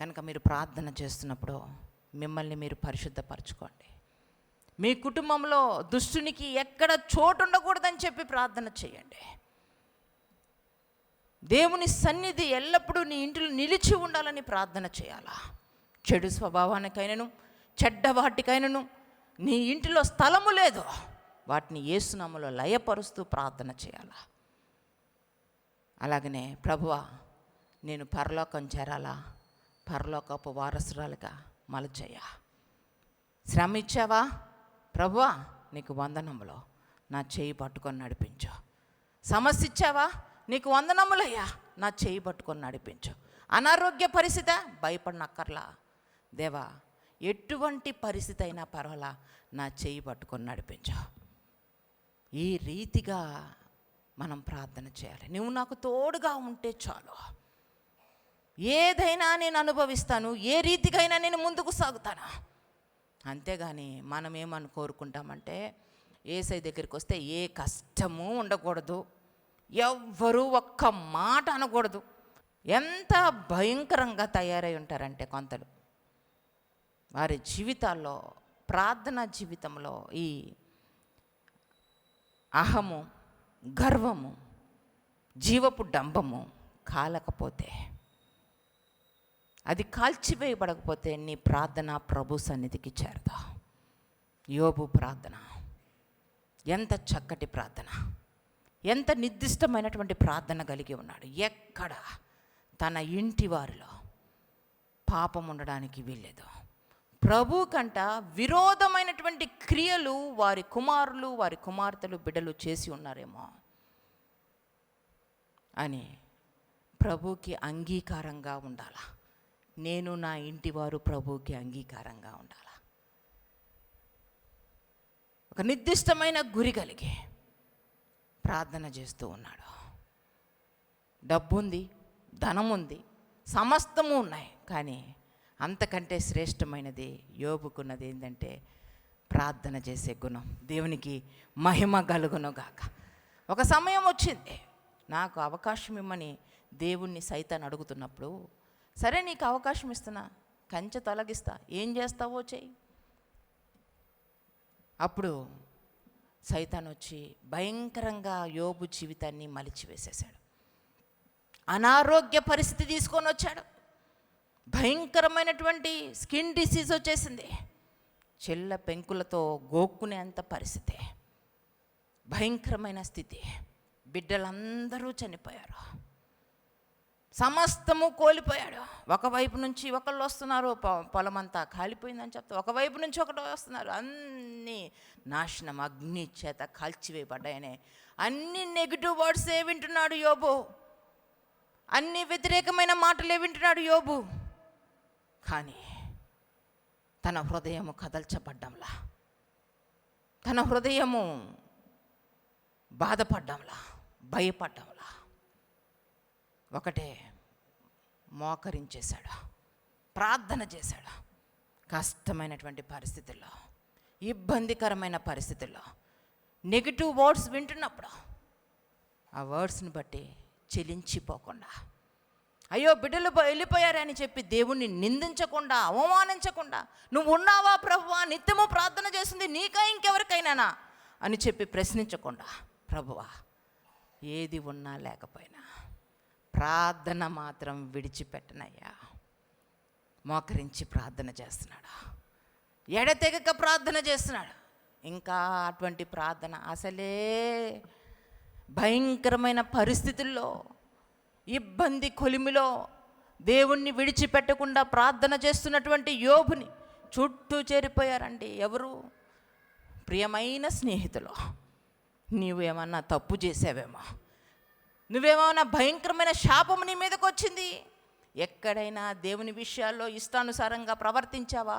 కనుక మీరు ప్రార్థన చేస్తున్నప్పుడు మిమ్మల్ని మీరు పరిశుద్ధపరచుకోండి. మీ కుటుంబంలో దుష్టునికి ఎక్కడ చోటు ఉండకూడదని చెప్పి ప్రార్థన చేయండి. దేవుని సన్నిధి ఎల్లప్పుడూ నీ ఇంటిలో నిలిచి ఉండాలని ప్రార్థన చేయాలా. చెడు స్వభావానికైనను చెడ్డ వాటికైనను నీ ఇంటిలో స్థలము లేదు. వాటిని యేసునామములో లయపరుస్తూ ప్రార్థన చేయాలా. అలాగనే ప్రభువా, నేను పరలోకం చేరాలా, పరలోకపు వారసురాలుగా మలచయ్యా. శ్రమ ఇచ్చావా ప్రభువా, నీకు వందనములో నా చేయి పట్టుకొని నడిపించు. సమస్య ఇచ్చావా, నీకు వందనములయ్యా, నా చేయి పట్టుకొని నడిపించు. అనారోగ్య పరిస్థితి, భయపడనక్కర్లా దేవా, ఎటువంటి పరిస్థితి అయినా పర్వాలా, నా చేయి పట్టుకొని నడిపించు. ఈ రీతిగా మనం ప్రార్థన చేయాలి. నువ్వు నాకు తోడుగా ఉంటే చాలు. ఏదైనా నేను అనుభవిస్తాను, ఏ రీతికైనా నేను ముందుకు సాగుతాను. అంతేగాని మనం ఏమని కోరుకుంటామంటే, యేసయ్య దగ్గరికి వస్తే ఏ కష్టము ఉండకూడదు, ఎవ్వరూ ఒక్క మాట అనకూడదు. ఎంత భయంకరంగా తయారై ఉంటారంటే కొంతలు వారి జీవితాల్లో, ప్రార్థనా జీవితంలో ఈ అహము, గర్వము, జీవపు డంబము కాలకపోతే, అది కాల్చివేయబడకపోతే నీ ప్రార్థన ప్రభు సన్నిధికి చేరదా. యోబు ప్రార్థన ఎంత చక్కటి ప్రార్థన, ఎంత నిర్దిష్టమైనటువంటి ప్రార్థన కలిగి ఉన్నాడు. ఎక్కడ తన ఇంటి వారిలో పాపం ఉండడానికి వీల్లేదు. ప్రభు కంట విరోధమైనటువంటి క్రియలు వారి కుమారులు, వారి కుమార్తెలు, బిడ్డలు చేసి ఉన్నారేమో అని ప్రభుకి అంగీకారంగా ఉండాలా. నేను నా ఇంటి వారు ప్రభుకి అంగీకారంగా ఉండాలా. ఒక నిర్దిష్టమైన గురి కలిగి ప్రార్థన చేస్తూ ఉన్నాడు. డబ్బుంది, ధనం ఉంది, సమస్తము ఉన్నాయి. కానీ అంతకంటే శ్రేష్టమైనది యోబుకున్నది ఏంటంటే ప్రార్థన చేసే గుణం. దేవునికి మహిమ కలుగును గాక. ఒక సమయం వచ్చింది, నాకు అవకాశం ఇమ్మని దేవుణ్ణి సైతాన్ అడుగుతున్నప్పుడు, సరే నీకు అవకాశం ఇస్తున్నా, కంచె తొలగిస్తా, ఏం చేస్తావో చెయ్యి. అప్పుడు సైతాన్ వచ్చి భయంకరంగా యోబు జీవితాన్ని మలిచివేసేశాడు. అనారోగ్య పరిస్థితి తీసుకొని వచ్చాడు. భయంకరమైనటువంటి స్కిన్ డిసీజ్ వచ్చేసింది. చెల్ల పెంకులతో గోక్కునేంత పరిస్థితి, భయంకరమైన స్థితి. బిడ్డలందరూ చనిపోయారు, సమస్తము కోల్పోయాడు. ఒకవైపు నుంచి ఒకళ్ళు వస్తున్నారు, పొలమంతా కాలిపోయిందని చెప్తా, ఒకవైపు నుంచి ఒకటి వస్తున్నారు. అన్నీ నాశనం, అగ్ని చేత కాల్చివేయబడ్డాయనే అన్ని నెగిటివ్ వర్డ్సే వింటున్నాడు యోబు. అన్ని వ్యతిరేకమైన మాటలే వింటున్నాడు యోబు. కానీ తన హృదయము కదల్చబడ్డంలా, తన హృదయము బాధపడ్డంలా, భయపడ్డంలా ఒకటే మోకరించేశాడు, ప్రార్థన చేశాడు. కష్టమైనటువంటి పరిస్థితుల్లో, ఇబ్బందికరమైన పరిస్థితుల్లో, నెగిటివ్ వర్డ్స్ వింటున్నప్పుడు ఆ వర్డ్స్ని బట్టి చెలించిపోకుండా, అయ్యో బిడ్డలు వెళ్ళిపోయారని చెప్పి దేవుణ్ణి నిందించకుండా, అవమానించకుండా, నువ్వు ఉన్నావా ప్రభువా, నిత్యము ప్రార్థన చేస్తుంది నీకా ఇంకెవరికైనానా అని చెప్పి ప్రశ్నించకుండా, ప్రభువా ఏది ఉన్నా లేకపోయినా ప్రార్థన మాత్రం విడిచిపెట్టనయ్యా, మోకరించి ప్రార్థన చేస్తున్నాడు, ఎడతెగక ప్రార్థన చేస్తున్నాడు. ఇంకా అటువంటి ప్రార్థన అసలే భయంకరమైన పరిస్థితుల్లో, ఇబ్బంది కొలిమిలో దేవుణ్ణి విడిచిపెట్టకుండా ప్రార్థన చేస్తున్నటువంటి యోబుని చుట్టూ చేరిపోయారండి. ఎవరు? ప్రియమైన స్నేహితులు. నీవేమన్నా తప్పు చేసావేమో, నువ్వేమన్నా భయంకరమైన శాపము నీ మీదకి వచ్చింది, ఎక్కడైనా దేవుని విషయాల్లో ఇష్టానుసారంగా ప్రవర్తించావా,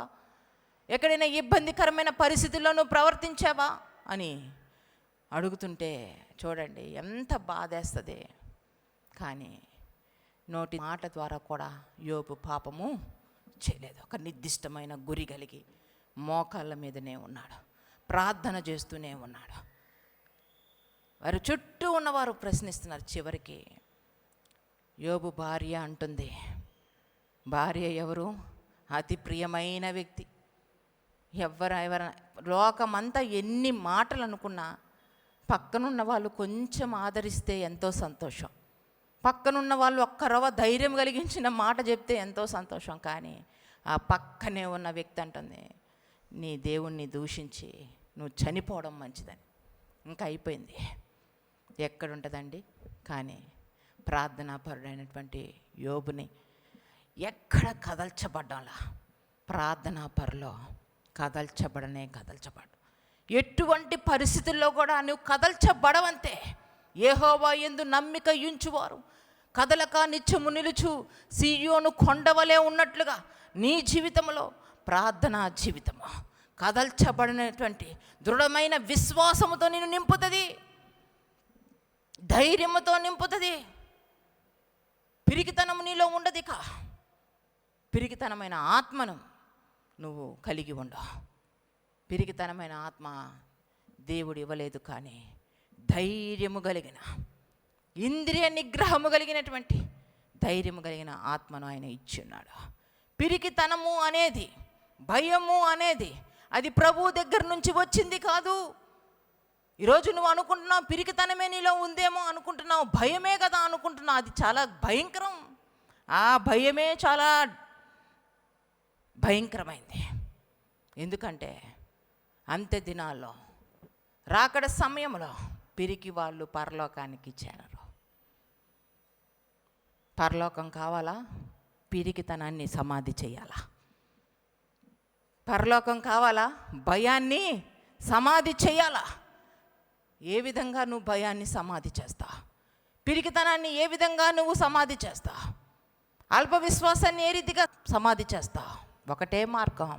ఎక్కడైనా ఇబ్బందికరమైన పరిస్థితుల్లో నువ్వు ప్రవర్తించావా అని అడుగుతుంటే చూడండి ఎంత బాధేస్తుంది. కానీ నోటి మాట ద్వారా కూడా యోబు పాపము చేయలేదు. ఒక నిర్దిష్టమైన గురి కలిగి మోకాళ్ళ మీదనే ఉన్నాడు, ప్రార్థన చేస్తూనే ఉన్నాడు. వారి చుట్టూ ఉన్నవారు ప్రశ్నిస్తున్నారు. చివరికి యోబు భార్య అంటుంది, భార్య ఎవరు? అతి ప్రియమైన వ్యక్తి. ఎవరైనా లోకమంతా ఎన్ని మాటలు అనుకున్నా పక్కనున్న వాళ్ళు కొంచెం ఆదరిస్తే ఎంతో సంతోషం, పక్కనున్న వాళ్ళు ఒక్కరవ ధైర్యం కలిగించిన మాట చెప్తే ఎంతో సంతోషం. కానీ ఆ పక్కనే ఉన్న వ్యక్తి అంటుంది, నీ దేవుణ్ణి దూషించి నువ్వు చనిపోవడం మంచిదని. ఇంకా అయిపోయింది. ఎక్కడుంటుందండి? కానీ ప్రార్థనాపరుడైనటువంటి యోబుని ఎక్కడ కదల్చబడ్డాలా, ప్రార్థనాపరులో కదల్చబడు. ఎటువంటి పరిస్థితుల్లో కూడా నువ్వు కదల్చబడవంతే. యెహోవా యందు నమ్మిక ఉంచువారు కదలక నిత్యము నిలుచు సీయోను కొండవలే ఉన్నట్లుగా నీ జీవితంలో ప్రార్థనా జీవితము కదల్చబడినటువంటి దృఢమైన విశ్వాసముతో నిన్ను నింపుతుంది, ధైర్యముతో నింపుతుంది. పిరికితనము నీలో ఉండదు. ఇక పిరికితనమైన ఆత్మను నువ్వు కలిగి ఉండవు. పిరికితనమైన ఆత్మ దేవుడు ఇవ్వలేదు, కానీ ధైర్యము కలిగిన, ఇంద్రియ నిగ్రహము కలిగినటువంటి ధైర్యము కలిగిన ఆత్మను ఆయన ఇచ్చి ఉన్నాడు. పిరికితనము అనేది, భయము అనేది అది ప్రభువు దగ్గర నుంచి వచ్చింది కాదు. ఈరోజు నువ్వు అనుకుంటున్నావు పిరికితనమే నీలో ఉందేమో అనుకుంటున్నావు, భయమే కదా అనుకుంటున్నావు. అది చాలా భయంకరం. ఆ భయమే చాలా భయంకరమైంది. ఎందుకంటే అంత్య దినాల్లో, రాకడ సమయంలో పిరికి వాళ్ళు పరలోకానికి చేరరు. పరలోకం కావాలా? పిరికితనాన్ని సమాధి చేయాలా? పరలోకం కావాలా? భయాన్ని సమాధి చేయాలా? ఏ విధంగా నువ్వు భయాన్ని సమాధి చేస్తావు? పిరికితనాన్ని ఏ విధంగా నువ్వు సమాధి చేస్తావు? అల్ప విశ్వాసాన్ని ఏ రీతిగా సమాధి చేస్తావు? ఒకటే మార్గం,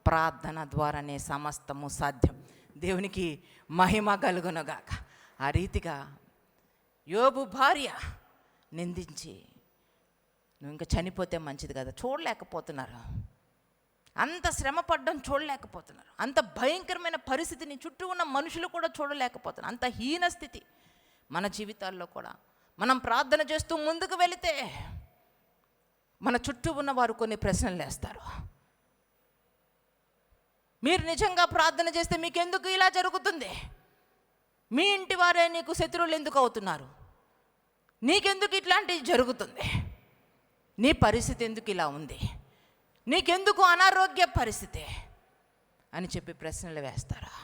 ప్రార్థన ద్వారానే సమస్తము సాధ్యం. దేవునికి మహిమ కలుగునుగాక. ఆ రీతిగా యోబు భార్య నిందించి, నువ్వు ఇంకా చనిపోతే మంచిది కదా, చూడలేకపోతున్నారు. అంత శ్రమ పడ్డం చూడలేకపోతున్నారు. అంత భయంకరమైన పరిస్థితిని చుట్టూ ఉన్న మనుషులు కూడా చూడలేకపోతున్నారు. అంత హీన స్థితి మన జీవితాల్లో కూడా. మనం ప్రార్థన చేస్తూ ముందుకు వెళితే మన చుట్టూ ఉన్నవారు కొన్ని ప్రశ్నలు వేస్తారు. మీరు నిజంగా ప్రార్థన చేస్తే మీకెందుకు ఇలా జరుగుతుంది? మీ ఇంటి వారే నీకు శత్రువులు ఎందుకు అవుతున్నారు? నీకెందుకు ఇట్లాంటివి జరుగుతుంది? నీ పరిస్థితి ఎందుకు ఇలా ఉంది? నీకెందుకు అనారోగ్య పరిస్థితి అని చెప్పి ప్రశ్నలు వేస్తారు.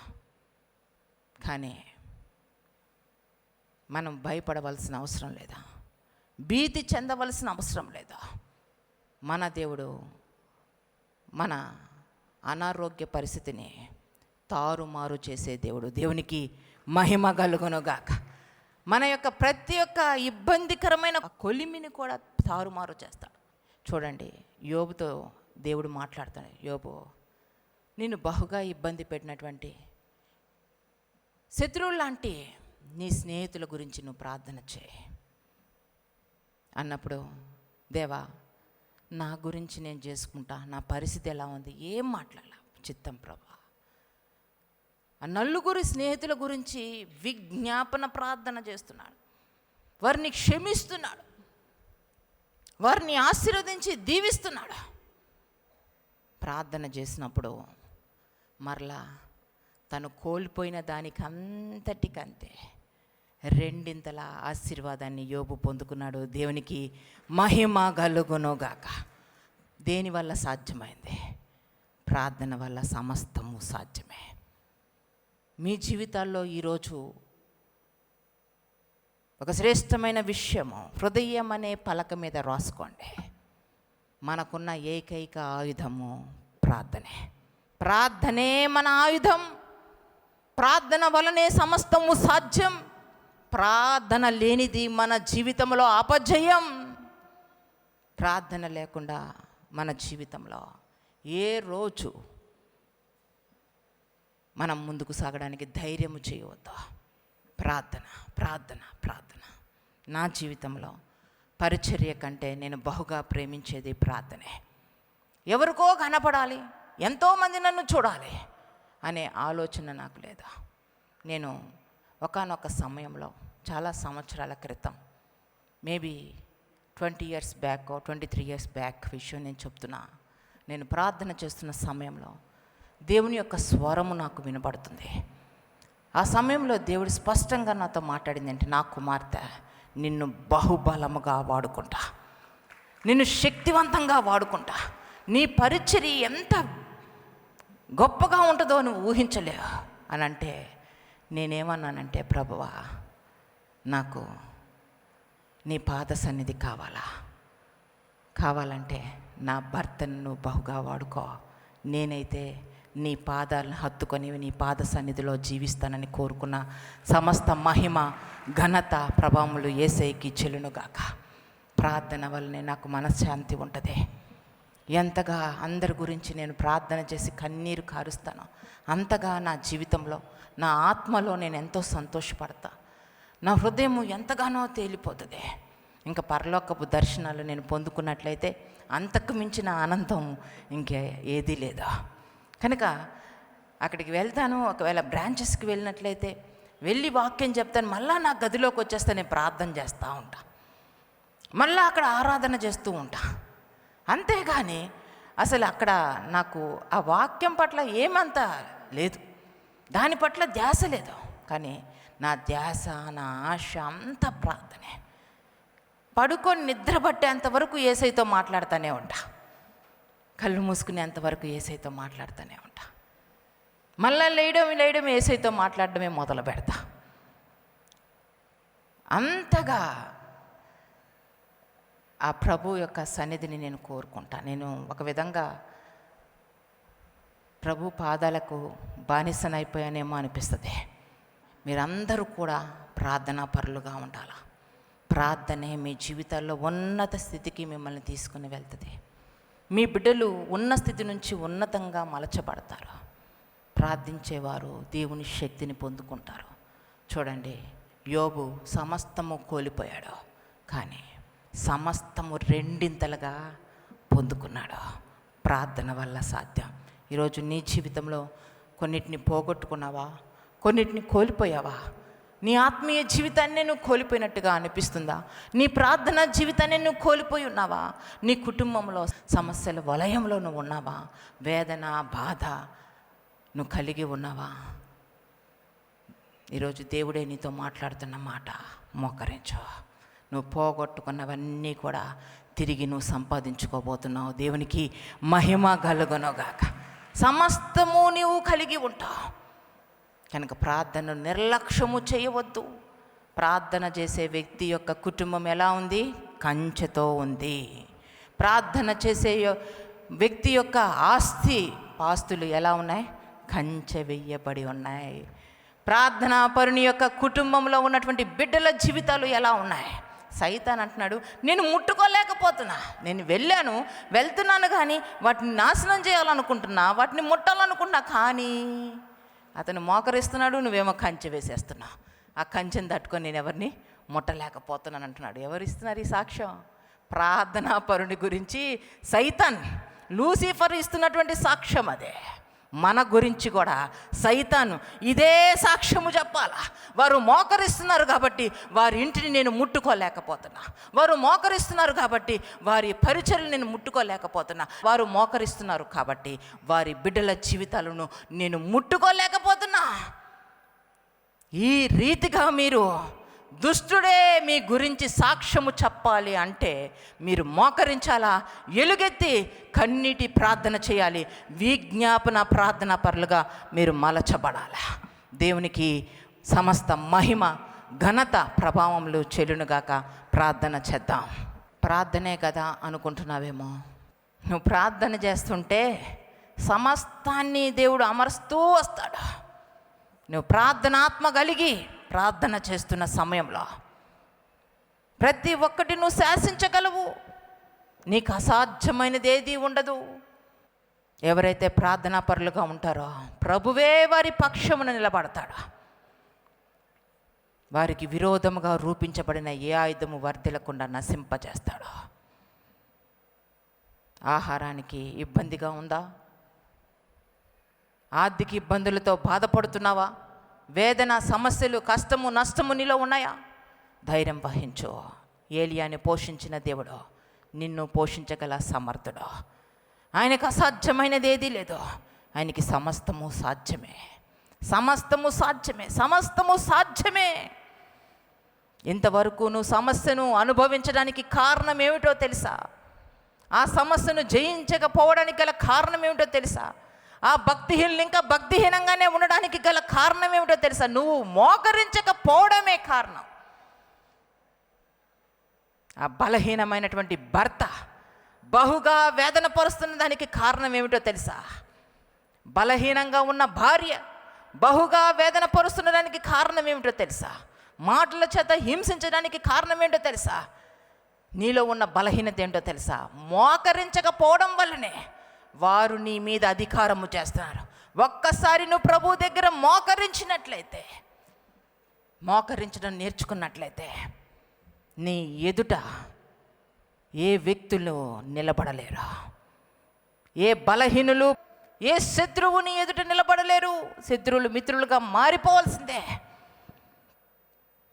కానీ మనం భయపడవలసిన అవసరం లేదా? భీతి చెందవలసిన అవసరం లేదా? మన దేవుడు మన అనారోగ్య పరిస్థితిని తారుమారు చేసే దేవుడు. దేవునికి మహిమ కలుగునుగాక. మన యొక్క ప్రతి ఒక్క ఇబ్బందికరమైన కొలిమిని కూడా తారుమారు చేస్తాడు. చూడండి, యోబుతో దేవుడు మాట్లాడతాడు. యోబు, నిన్ను బహుగా ఇబ్బంది పెట్టినటువంటి శత్రువులు లాంటి నీ స్నేహితుల గురించి నువ్వు ప్రార్థన చేయి అన్నప్పుడు, దేవా నా గురించి నేను చేసుకుంటా, నా పరిస్థితి ఎలా ఉంది, ఏం మాట్లాడాల చిత్తం ప్రభా. ఆ నలుగురు స్నేహితుల గురించి విజ్ఞాపన ప్రార్థన చేస్తున్నాడు, వారిని క్షమిస్తున్నాడు, వారిని ఆశీర్వదించి దీవిస్తున్నాడు. ప్రార్థన చేసినప్పుడు మరలా తను కోల్పోయిన దానికి అంతటికంతే రెండింతల ఆశీర్వాదాన్ని యోబు పొందుకున్నాడు. దేవునికి మహిమ కలుగునుగాక. దేనివల్ల సాధ్యమైంది? ప్రార్థన వల్ల సమస్తము సాధ్యమే. మీ జీవితాల్లో ఈరోజు ఒక శ్రేష్టమైన విషయము, హృదయం అనే పలక మీద రాసుకోండి. మనకున్న ఏకైక ఆయుధము ప్రార్థనే. ప్రార్థనే మన ఆయుధం. ప్రార్థన వలనే సమస్తము సాధ్యం. ప్రార్థన లేనిది మన జీవితంలో అపజయం. ప్రార్థన లేకుండా మన జీవితంలో ఏ రోజు మనం ముందుకు సాగడానికి ధైర్యము చేయవద్దు. ప్రార్థన ప్రార్థన ప్రార్థన. నా జీవితంలో పరిచర్య కంటే నేను బహుగా ప్రేమించేది ప్రార్థనే. ఎవరికో కనపడాలి, ఎంతోమంది నన్ను చూడాలి అనే ఆలోచన నాకు లేదు. నేను ఒకానొక సమయంలో, చాలా సంవత్సరాల క్రితం, maybe 20 years back 23 years back విషయం నేను చెప్తున్నా. నేను ప్రార్థన చేస్తున్న సమయంలో దేవుని యొక్క స్వరము నాకు వినపడుతుంది. ఆ సమయంలో దేవుడు స్పష్టంగా నాతో మాట్లాడింది అంటే, నా కుమార్తె, నిన్ను బహుబలముగా వాడుకుంటా, నిన్ను శక్తివంతంగా వాడుకుంటా, నీ పరిచర్య ఎంత గొప్పగా ఉంటుందో నువ్వు ఊహించలేవు అని అంటే, నేనేమన్నానంటే, ప్రభువా, నాకు నీ పాద సన్నిధి కావాలంటే నా భర్తను నువ్వు బహుగా వాడుకో, నేనైతే నీ పాదాలను హత్తుకొని నీ పాద సన్నిధిలో జీవిస్తానని కోరుకున్న సమస్త మహిమ ఘనత ప్రభావములు యేసయ్యకి చెల్లునుగాక. ప్రార్థన వల్లనే నాకు మనశ్శాంతి ఉంటుంది. ఎంతగా అందరి గురించి నేను ప్రార్థన చేసి కన్నీరు కారుస్తాను, అంతగా నా జీవితంలో, నా ఆత్మలో నేను ఎంతో సంతోషపడతా. నా హృదయం ఎంతగానో తేలిపోతుంది. ఇంకా పరలోకపు దర్శనాలు నేను పొందుకున్నట్లయితే అంతకు మించిన ఆనందం ఇంకే ఏదీ లేదు. కనుక అక్కడికి వెళ్తాను. ఒకవేళ బ్రాంచెస్కి వెళ్ళినట్లయితే వెళ్ళి వాక్యం చెప్తాను, మళ్ళీ నా గదిలోకి వచ్చేస్తే నేను ప్రార్థన చేస్తూ ఉంటా, మళ్ళీ అక్కడ ఆరాధన చేస్తూ ఉంటా. అంతేగాని అసలు అక్కడ నాకు ఆ వాక్యం పట్ల ఏమంతా లేదు, దాని పట్ల ధ్యాస లేదు. కానీ నా ధ్యాస, నా ఆశ అంతా ప్రార్థనే. పడుకొని నిద్ర పట్టేంతవరకు యేసయ్యతో మాట్లాడుతూనే ఉంటా, కళ్ళు మూసుకునేంతవరకు యేసయ్యతో మాట్లాడుతూనే ఉంటా. మళ్ళీ లేయడం యేసయ్యతో మాట్లాడడమే మొదలు పెడతా. అంతగా ఆ ప్రభు యొక్క సన్నిధిని నేను కోరుకుంటా. నేను ఒక విధంగా ప్రభు పాదాలకు బానిసనైపోయానేమో అనిపిస్తుంది. మీరందరూ కూడా ప్రార్థనా పరులుగా ఉండాలి. ప్రార్థనే మీ జీవితాల్లో ఉన్నత స్థితికి మిమ్మల్ని తీసుకుని వెళ్తుంది. మీ బిడ్డలు ఉన్న స్థితి నుంచి ఉన్నతంగా మలచబడతారు. ప్రార్థించేవారు దేవుని శక్తిని పొందుకుంటారు. చూడండి, యోబు సమస్తము కోల్పోయాడు, కానీ సమస్తము రెండింతలుగా పొందుకున్నాడు. ప్రార్థన వల్ల సాధ్యం. ఈరోజు నీ జీవితంలో కొన్నిటిని పోగొట్టుకున్నావా, కొన్నిటిని కోల్పోయావా? నీ ఆత్మీయ జీవితాన్ని నువ్వు కోల్పోయినట్టుగా అనిపిస్తుందా? నీ ప్రార్థన జీవితాన్ని నువ్వు కోల్పోయి ఉన్నావా? నీ కుటుంబంలో సమస్యల వలయంలో నువ్వు ఉన్నావా? వేదన, బాధ నువ్వు కలిగి ఉన్నావా? ఈరోజు దేవుడే నీతో మాట్లాడుతున్న మాట, మోకరించు. నువ్వు పోగొట్టుకున్నవన్నీ కూడా తిరిగి నువ్వు సంపాదించుకోబోతున్నావు. దేవునికి మహిమ కలుగునుగాక. సమస్తము నీవు కలిగి ఉంటావు. కనుక ప్రార్థనను నిర్లక్ష్యము చేయవద్దు. ప్రార్థన చేసే వ్యక్తి యొక్క కుటుంబం ఎలా ఉంది? కంచెతో ఉంది. ప్రార్థన చేసే వ్యక్తి యొక్క ఆస్తులు ఎలా ఉన్నాయి? కంచె వెయ్యబడి ఉన్నాయి. ప్రార్థనా పరుని యొక్క కుటుంబంలో ఉన్నటువంటి బిడ్డల జీవితాలు ఎలా ఉన్నాయి? సైతాన్ అంటున్నాడు, నేను ముట్టుకోలేకపోతున్నా, నేను వెళ్తున్నాను కానీ వాటిని నాశనం చేయాలనుకుంటున్నా, వాటిని ముట్టాలనుకుంటున్నా, కానీ అతను మోకరిస్తున్నాడు, నువ్వేమో కంచె వేసేస్తున్నావు. ఆ కంచెని తట్టుకొని నేను ఎవరిని ముట్టలేకపోతున్నాను అంటున్నాడు. ఎవరు ఇస్తున్నారు ఈ సాక్ష్యం? ప్రార్థనా పరుని గురించి సైతాన్ లూసిఫర్ ఇస్తున్నటువంటి సాక్ష్యం అదే. మన గురించి కూడా సైతాను ఇదే సాక్ష్యము చెప్పాలా. వారు మోకరిస్తున్నారు కాబట్టి వారి ఇంటిని నేను ముట్టుకోలేకపోతున్నా, వారు మోకరిస్తున్నారు కాబట్టి వారి పరిచర్యలు నేను ముట్టుకోలేకపోతున్నా, వారు మోకరిస్తున్నారు కాబట్టి వారి బిడ్డల జీవితాలను నేను ముట్టుకోలేకపోతున్నా. ఈ రీతిగా మీరు దుష్టుడే మీ గురించి సాక్ష్యము చెప్పాలి అంటే మీరు మోకరించాలా, ఎలుగెత్తి కన్నీటి ప్రార్థన చేయాలి, విజ్ఞాపన ప్రార్థన పరులుగా మీరు మలచబడాలా. దేవునికి సమస్త మహిమ ఘనత ప్రభావములు చెల్లునుగాక. ప్రార్థన చేద్దాం. ప్రార్థనే కదా అనుకుంటున్నావేమో. నువ్వు ప్రార్థన చేస్తుంటే సమస్తాన్ని దేవుడు అమరుస్తూ వస్తాడు. నువ్వు ప్రార్థనాత్మ కలిగి ప్రార్థన చేస్తున్న సమయంలో ప్రతి ఒక్కటి నువ్వు శాసించగలవు. నీకు అసాధ్యమైనది ఏది ఉండదు. ఎవరైతే ప్రార్థనా పరులుగా ఉంటారో ప్రభువే వారి పక్షమున నిలబడతాడు. వారికి విరోధముగా రూపించబడిన ఏ ఆయుధము వర్ధిల్లకుండా నశింపజేస్తాడు. ఆహారానికి ఇబ్బందిగా ఉందా? ఆర్థిక ఇబ్బందులతో బాధపడుతున్నావా? వేదన, సమస్యలు, కష్టము, నష్టము నీలో ఉన్నాయా? ధైర్యం వహించు. ఏలియాని పోషించిన దేవుడు నిన్ను పోషించగల సమర్థుడు. ఆయనకు అసాధ్యమైనది ఏదీ లేదు. ఆయనకి సమస్తము సాధ్యమే, సమస్తము సాధ్యమే, సమస్తము సాధ్యమే. ఇంతవరకు నువ్వు సమస్యను అనుభవించడానికి కారణం ఏమిటో తెలుసా? ఆ సమస్యను జయించకపోవడానికి గల కారణం ఏమిటో తెలుసా? ఆ భక్తిహీనులు ఇంకా భక్తిహీనంగానే ఉండడానికి గల కారణం ఏమిటో తెలుసా? నువ్వు మోకరించకపోవడమే కారణం. ఆ బలహీనమైనటువంటి భర్త బహుగా వేదన పరుస్తున్న దానికి కారణం ఏమిటో తెలుసా? బలహీనంగా ఉన్న భార్య బహుగా వేదన పరుస్తున్న దానికి కారణం ఏమిటో తెలుసా? మాటల చేత హింసించడానికి కారణం ఏంటో తెలుసా? నీలో ఉన్న బలహీనత ఏంటో తెలుసా? మోకరించకపోవడం వల్లనే వారు నీ మీద అధికారము చేస్తున్నారు. ఒక్కసారి నువ్వు ప్రభు దగ్గర మోకరించినట్లయితే, మోకరించడం నేర్చుకున్నట్లయితే నీ ఎదుట ఏ వ్యక్తులు నిలబడలేరు. ఏ బలహీనులు, ఏ శత్రువు నీ ఎదుట నిలబడలేరు. శత్రువులు మిత్రులుగా మారిపోవాల్సిందే.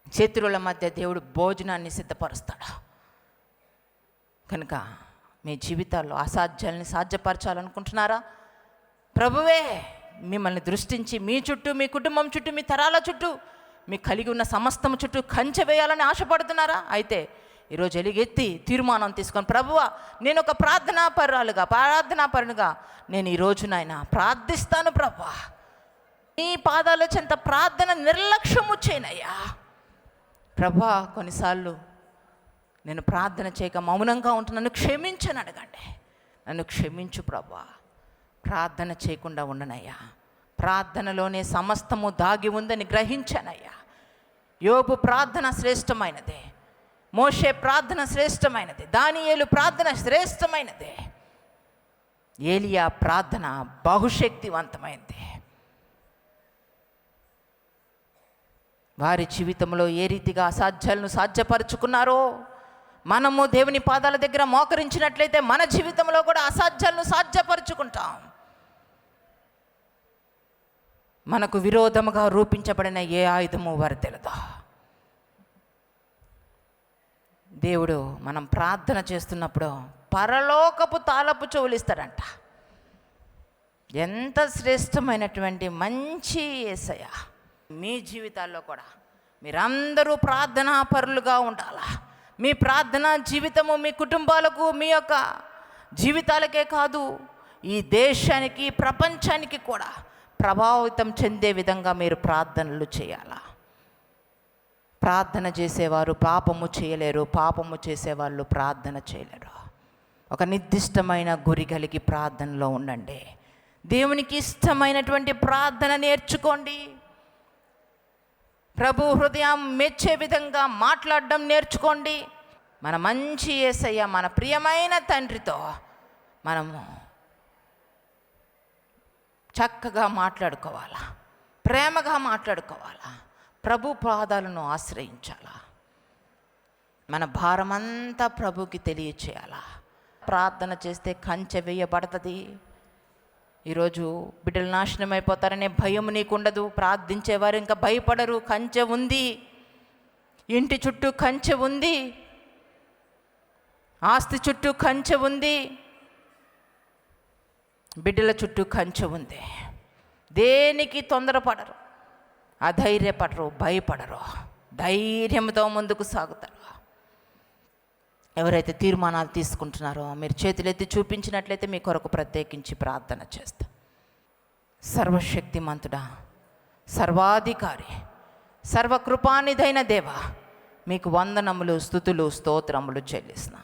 శత్రువుల మధ్య దేవుడు భోజనాన్ని సిద్ధపరుస్తాడు. కనుక మీ జీవితాల్లో అసాధ్యాలని సాధ్యపరచాలనుకుంటున్నారా? ప్రభువే మిమ్మల్ని దృష్టించి మీ చుట్టూ, మీ కుటుంబం చుట్టూ, మీ తరాల చుట్టూ, మీకు కలిగి ఉన్న సమస్తం చుట్టూ కంచె వేయాలని ఆశపడుతున్నారా? అయితే ఈరోజు ఎలుగెత్తి తీర్మానం తీసుకొని, ప్రభువా నేను ఒక ప్రార్థనాపరునిగా నేను ఈరోజు నాయన ప్రార్థిస్తాను. ప్రభువా నీ పాదాల చెంత ప్రార్థన నిర్లక్ష్యము చేయనయ్యా. ప్రభువా కొన్నిసార్లు నేను ప్రార్థన చేయక మౌనంగా ఉంటున్నా, నన్ను క్షమించని అడగండి. నన్ను క్షమించు ప్రభువా, ప్రార్థన చేయకుండా ఉండనయ్యా. ప్రార్థనలోనే సమస్తము దాగి ఉందని గ్రహించానయ్యా. యోబు ప్రార్థన శ్రేష్టమైనదే, మోషే ప్రార్థన శ్రేష్టమైనది, దానియేలు ప్రార్థన శ్రేష్టమైనదే, ఏలియా ప్రార్థన బహుశక్తివంతమైనది. వారి జీవితంలో ఏ రీతిగా అసాధ్యాలను సాధ్యపరుచుకున్నారో మనము దేవుని పాదాల దగ్గర మోకరించినట్లయితే మన జీవితంలో కూడా అసాధ్యాలను సాధ్యపరుచుకుంటాం. మనకు విరోధముగా రూపించబడిన ఏ ఆయుధము వర్ధిల్లదు. దేవుడు మనం ప్రార్థన చేస్తున్నప్పుడు పరలోకపు తాళపు చెవులు ఇస్తాడంట. ఎంత శ్రేష్టమైనటువంటి మంచి యేసయ్య. మీ జీవితాల్లో కూడా మీరందరూ ప్రార్థనా పరులుగా ఉండాలా. మీ ప్రార్థనా జీవితము మీ కుటుంబాలకు, మీ యొక్క జీవితాలకే కాదు, ఈ దేశానికి, ప్రపంచానికి కూడా ప్రభావితం చెందే విధంగా మీరు ప్రార్థనలు చేయాలా. ప్రార్థన చేసేవారు పాపము చేయలేరు, పాపము చేసేవాళ్ళు ప్రార్థన చేయలేరు. ఒక నిర్దిష్టమైన గురి కలిగి ప్రార్థనలో ఉండండి. దేవునికి ఇష్టమైనటువంటి ప్రార్థన నేర్చుకోండి. ప్రభు హృదయం మెచ్చే విధంగా మాట్లాడడం నేర్చుకోండి. మన మంచి యేసయ్య, మన ప్రియమైన తండ్రితో మనము చక్కగా మాట్లాడుకోవాలా, ప్రేమగా మాట్లాడుకోవాలా, ప్రభు పాదాలను ఆశ్రయించాలా. మన భారమంతా ప్రభుకి తెలియచేయాలా. ప్రార్థన చేస్తే కంచె వేయబడుతుంది. ఈరోజు బిడ్డలు నాశనం అయిపోతారనే భయం నీకుండదు. ప్రార్థించేవారు ఇంకా భయపడరు. కంచె ఉంది, ఇంటి చుట్టూ కంచె ఉంది, ఆస్తి చుట్టూ కంచె ఉంది, బిడ్డల చుట్టూ కంచె ఉంది. దేనికి తొందరపడరు, అధైర్యపడరు, భయపడరు, ధైర్యంతో ముందుకు సాగుతారు. ఎవరైతే తీర్మానాలు తీసుకుంటున్నారో మీరు చేతులెత్తి చూపించినట్లయితే మీ కొరకు ప్రత్యేకించి ప్రార్థన చేస్తా. సర్వశక్తిమంతుడా, సర్వాధికారి, సర్వకృపానిధైన దేవ, మీకు వందనములు, స్తుతులు, స్తోత్రములు చెల్లిస్తున్నా.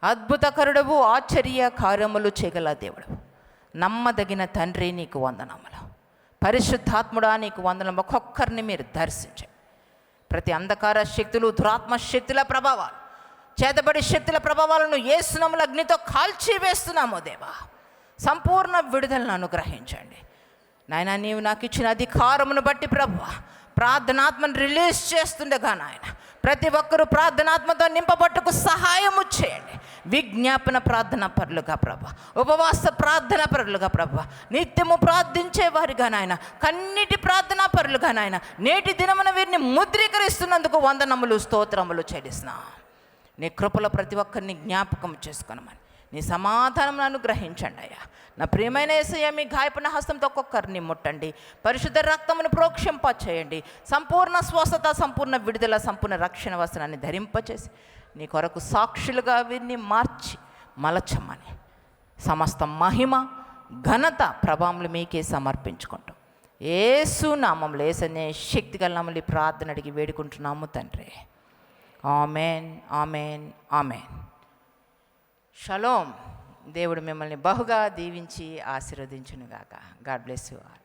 అద్భుతకరుడవు, ఆశ్చర్య కార్యములు చేయగల దేవుడు, నమ్మదగిన తండ్రి, నీకు వందనములు. పరిశుద్ధాత్ముడా, నీకు వందనము. ఒక్కొక్కరిని మీరు దర్శించండి. ప్రతి అంధకార శక్తులు, దురాత్మ శక్తుల ప్రభావాలు, చేతబడి శక్తుల ప్రభావాలను యేసు నామములో అగ్నితో కాల్చివేస్తున్నాము దేవా. సంపూర్ణ విడుదలను అనుగ్రహించండి నాయన. నీవు నాకు ఇచ్చిన అధికారమును బట్టి ప్రభువా, ప్రార్థనాత్మను రిలీజ్ చేస్తుండగా నాయన ప్రతి ఒక్కరూ ప్రార్థనాత్మతో నింపబట్టుకు సహాయము చేయండి. విజ్ఞాపన ప్రార్థన పరులుగా ప్రభా, ఉపవాస ప్రార్థన పరులుగా ప్రభా, నిత్యము ప్రార్థించే వారిగా నాయన, కన్నిటి ప్రార్థనా పరులుగా నాయన, నేటి దినమున వీరిని ముద్రీకరిస్తున్నందుకు వందనములు, స్తోత్రములు చెల్లిస్తున్నా. నీ కృపలో ప్రతి ఒక్కరిని జ్ఞాపకం చేసుకోనమని, నీ సమాధానం అనుగ్రహించండి అయ్యా. నా ప్రియమైన యేసయ్య, మీ గాయపడిన హస్తంతో ఒక్కొక్కరిని ముట్టండి. పరిశుద్ధ రక్తమును ప్రోక్షింప చేయండి. సంపూర్ణ స్వస్థత, సంపూర్ణ విడుదల, సంపూర్ణ రక్షణ వస్త్రాన్ని ధరింపచేసి నీ కొరకు సాక్షులుగా వీరిని మార్చి మలచమని, సమస్త మహిమ, ఘనత, ప్రభావములు మీకే సమర్పించుకుంటాం. యేసు నామములో, యేసనే శక్తి గల నామములో ఈ ప్రార్థన అడిగి వేడుకుంటున్నాము తండ్రి. Amen, amen, amen. షలోమ్. దేవుడు మిమ్మల్ని బహుగా దీవించి ఆశీర్వదించునుగాక. God bless you all.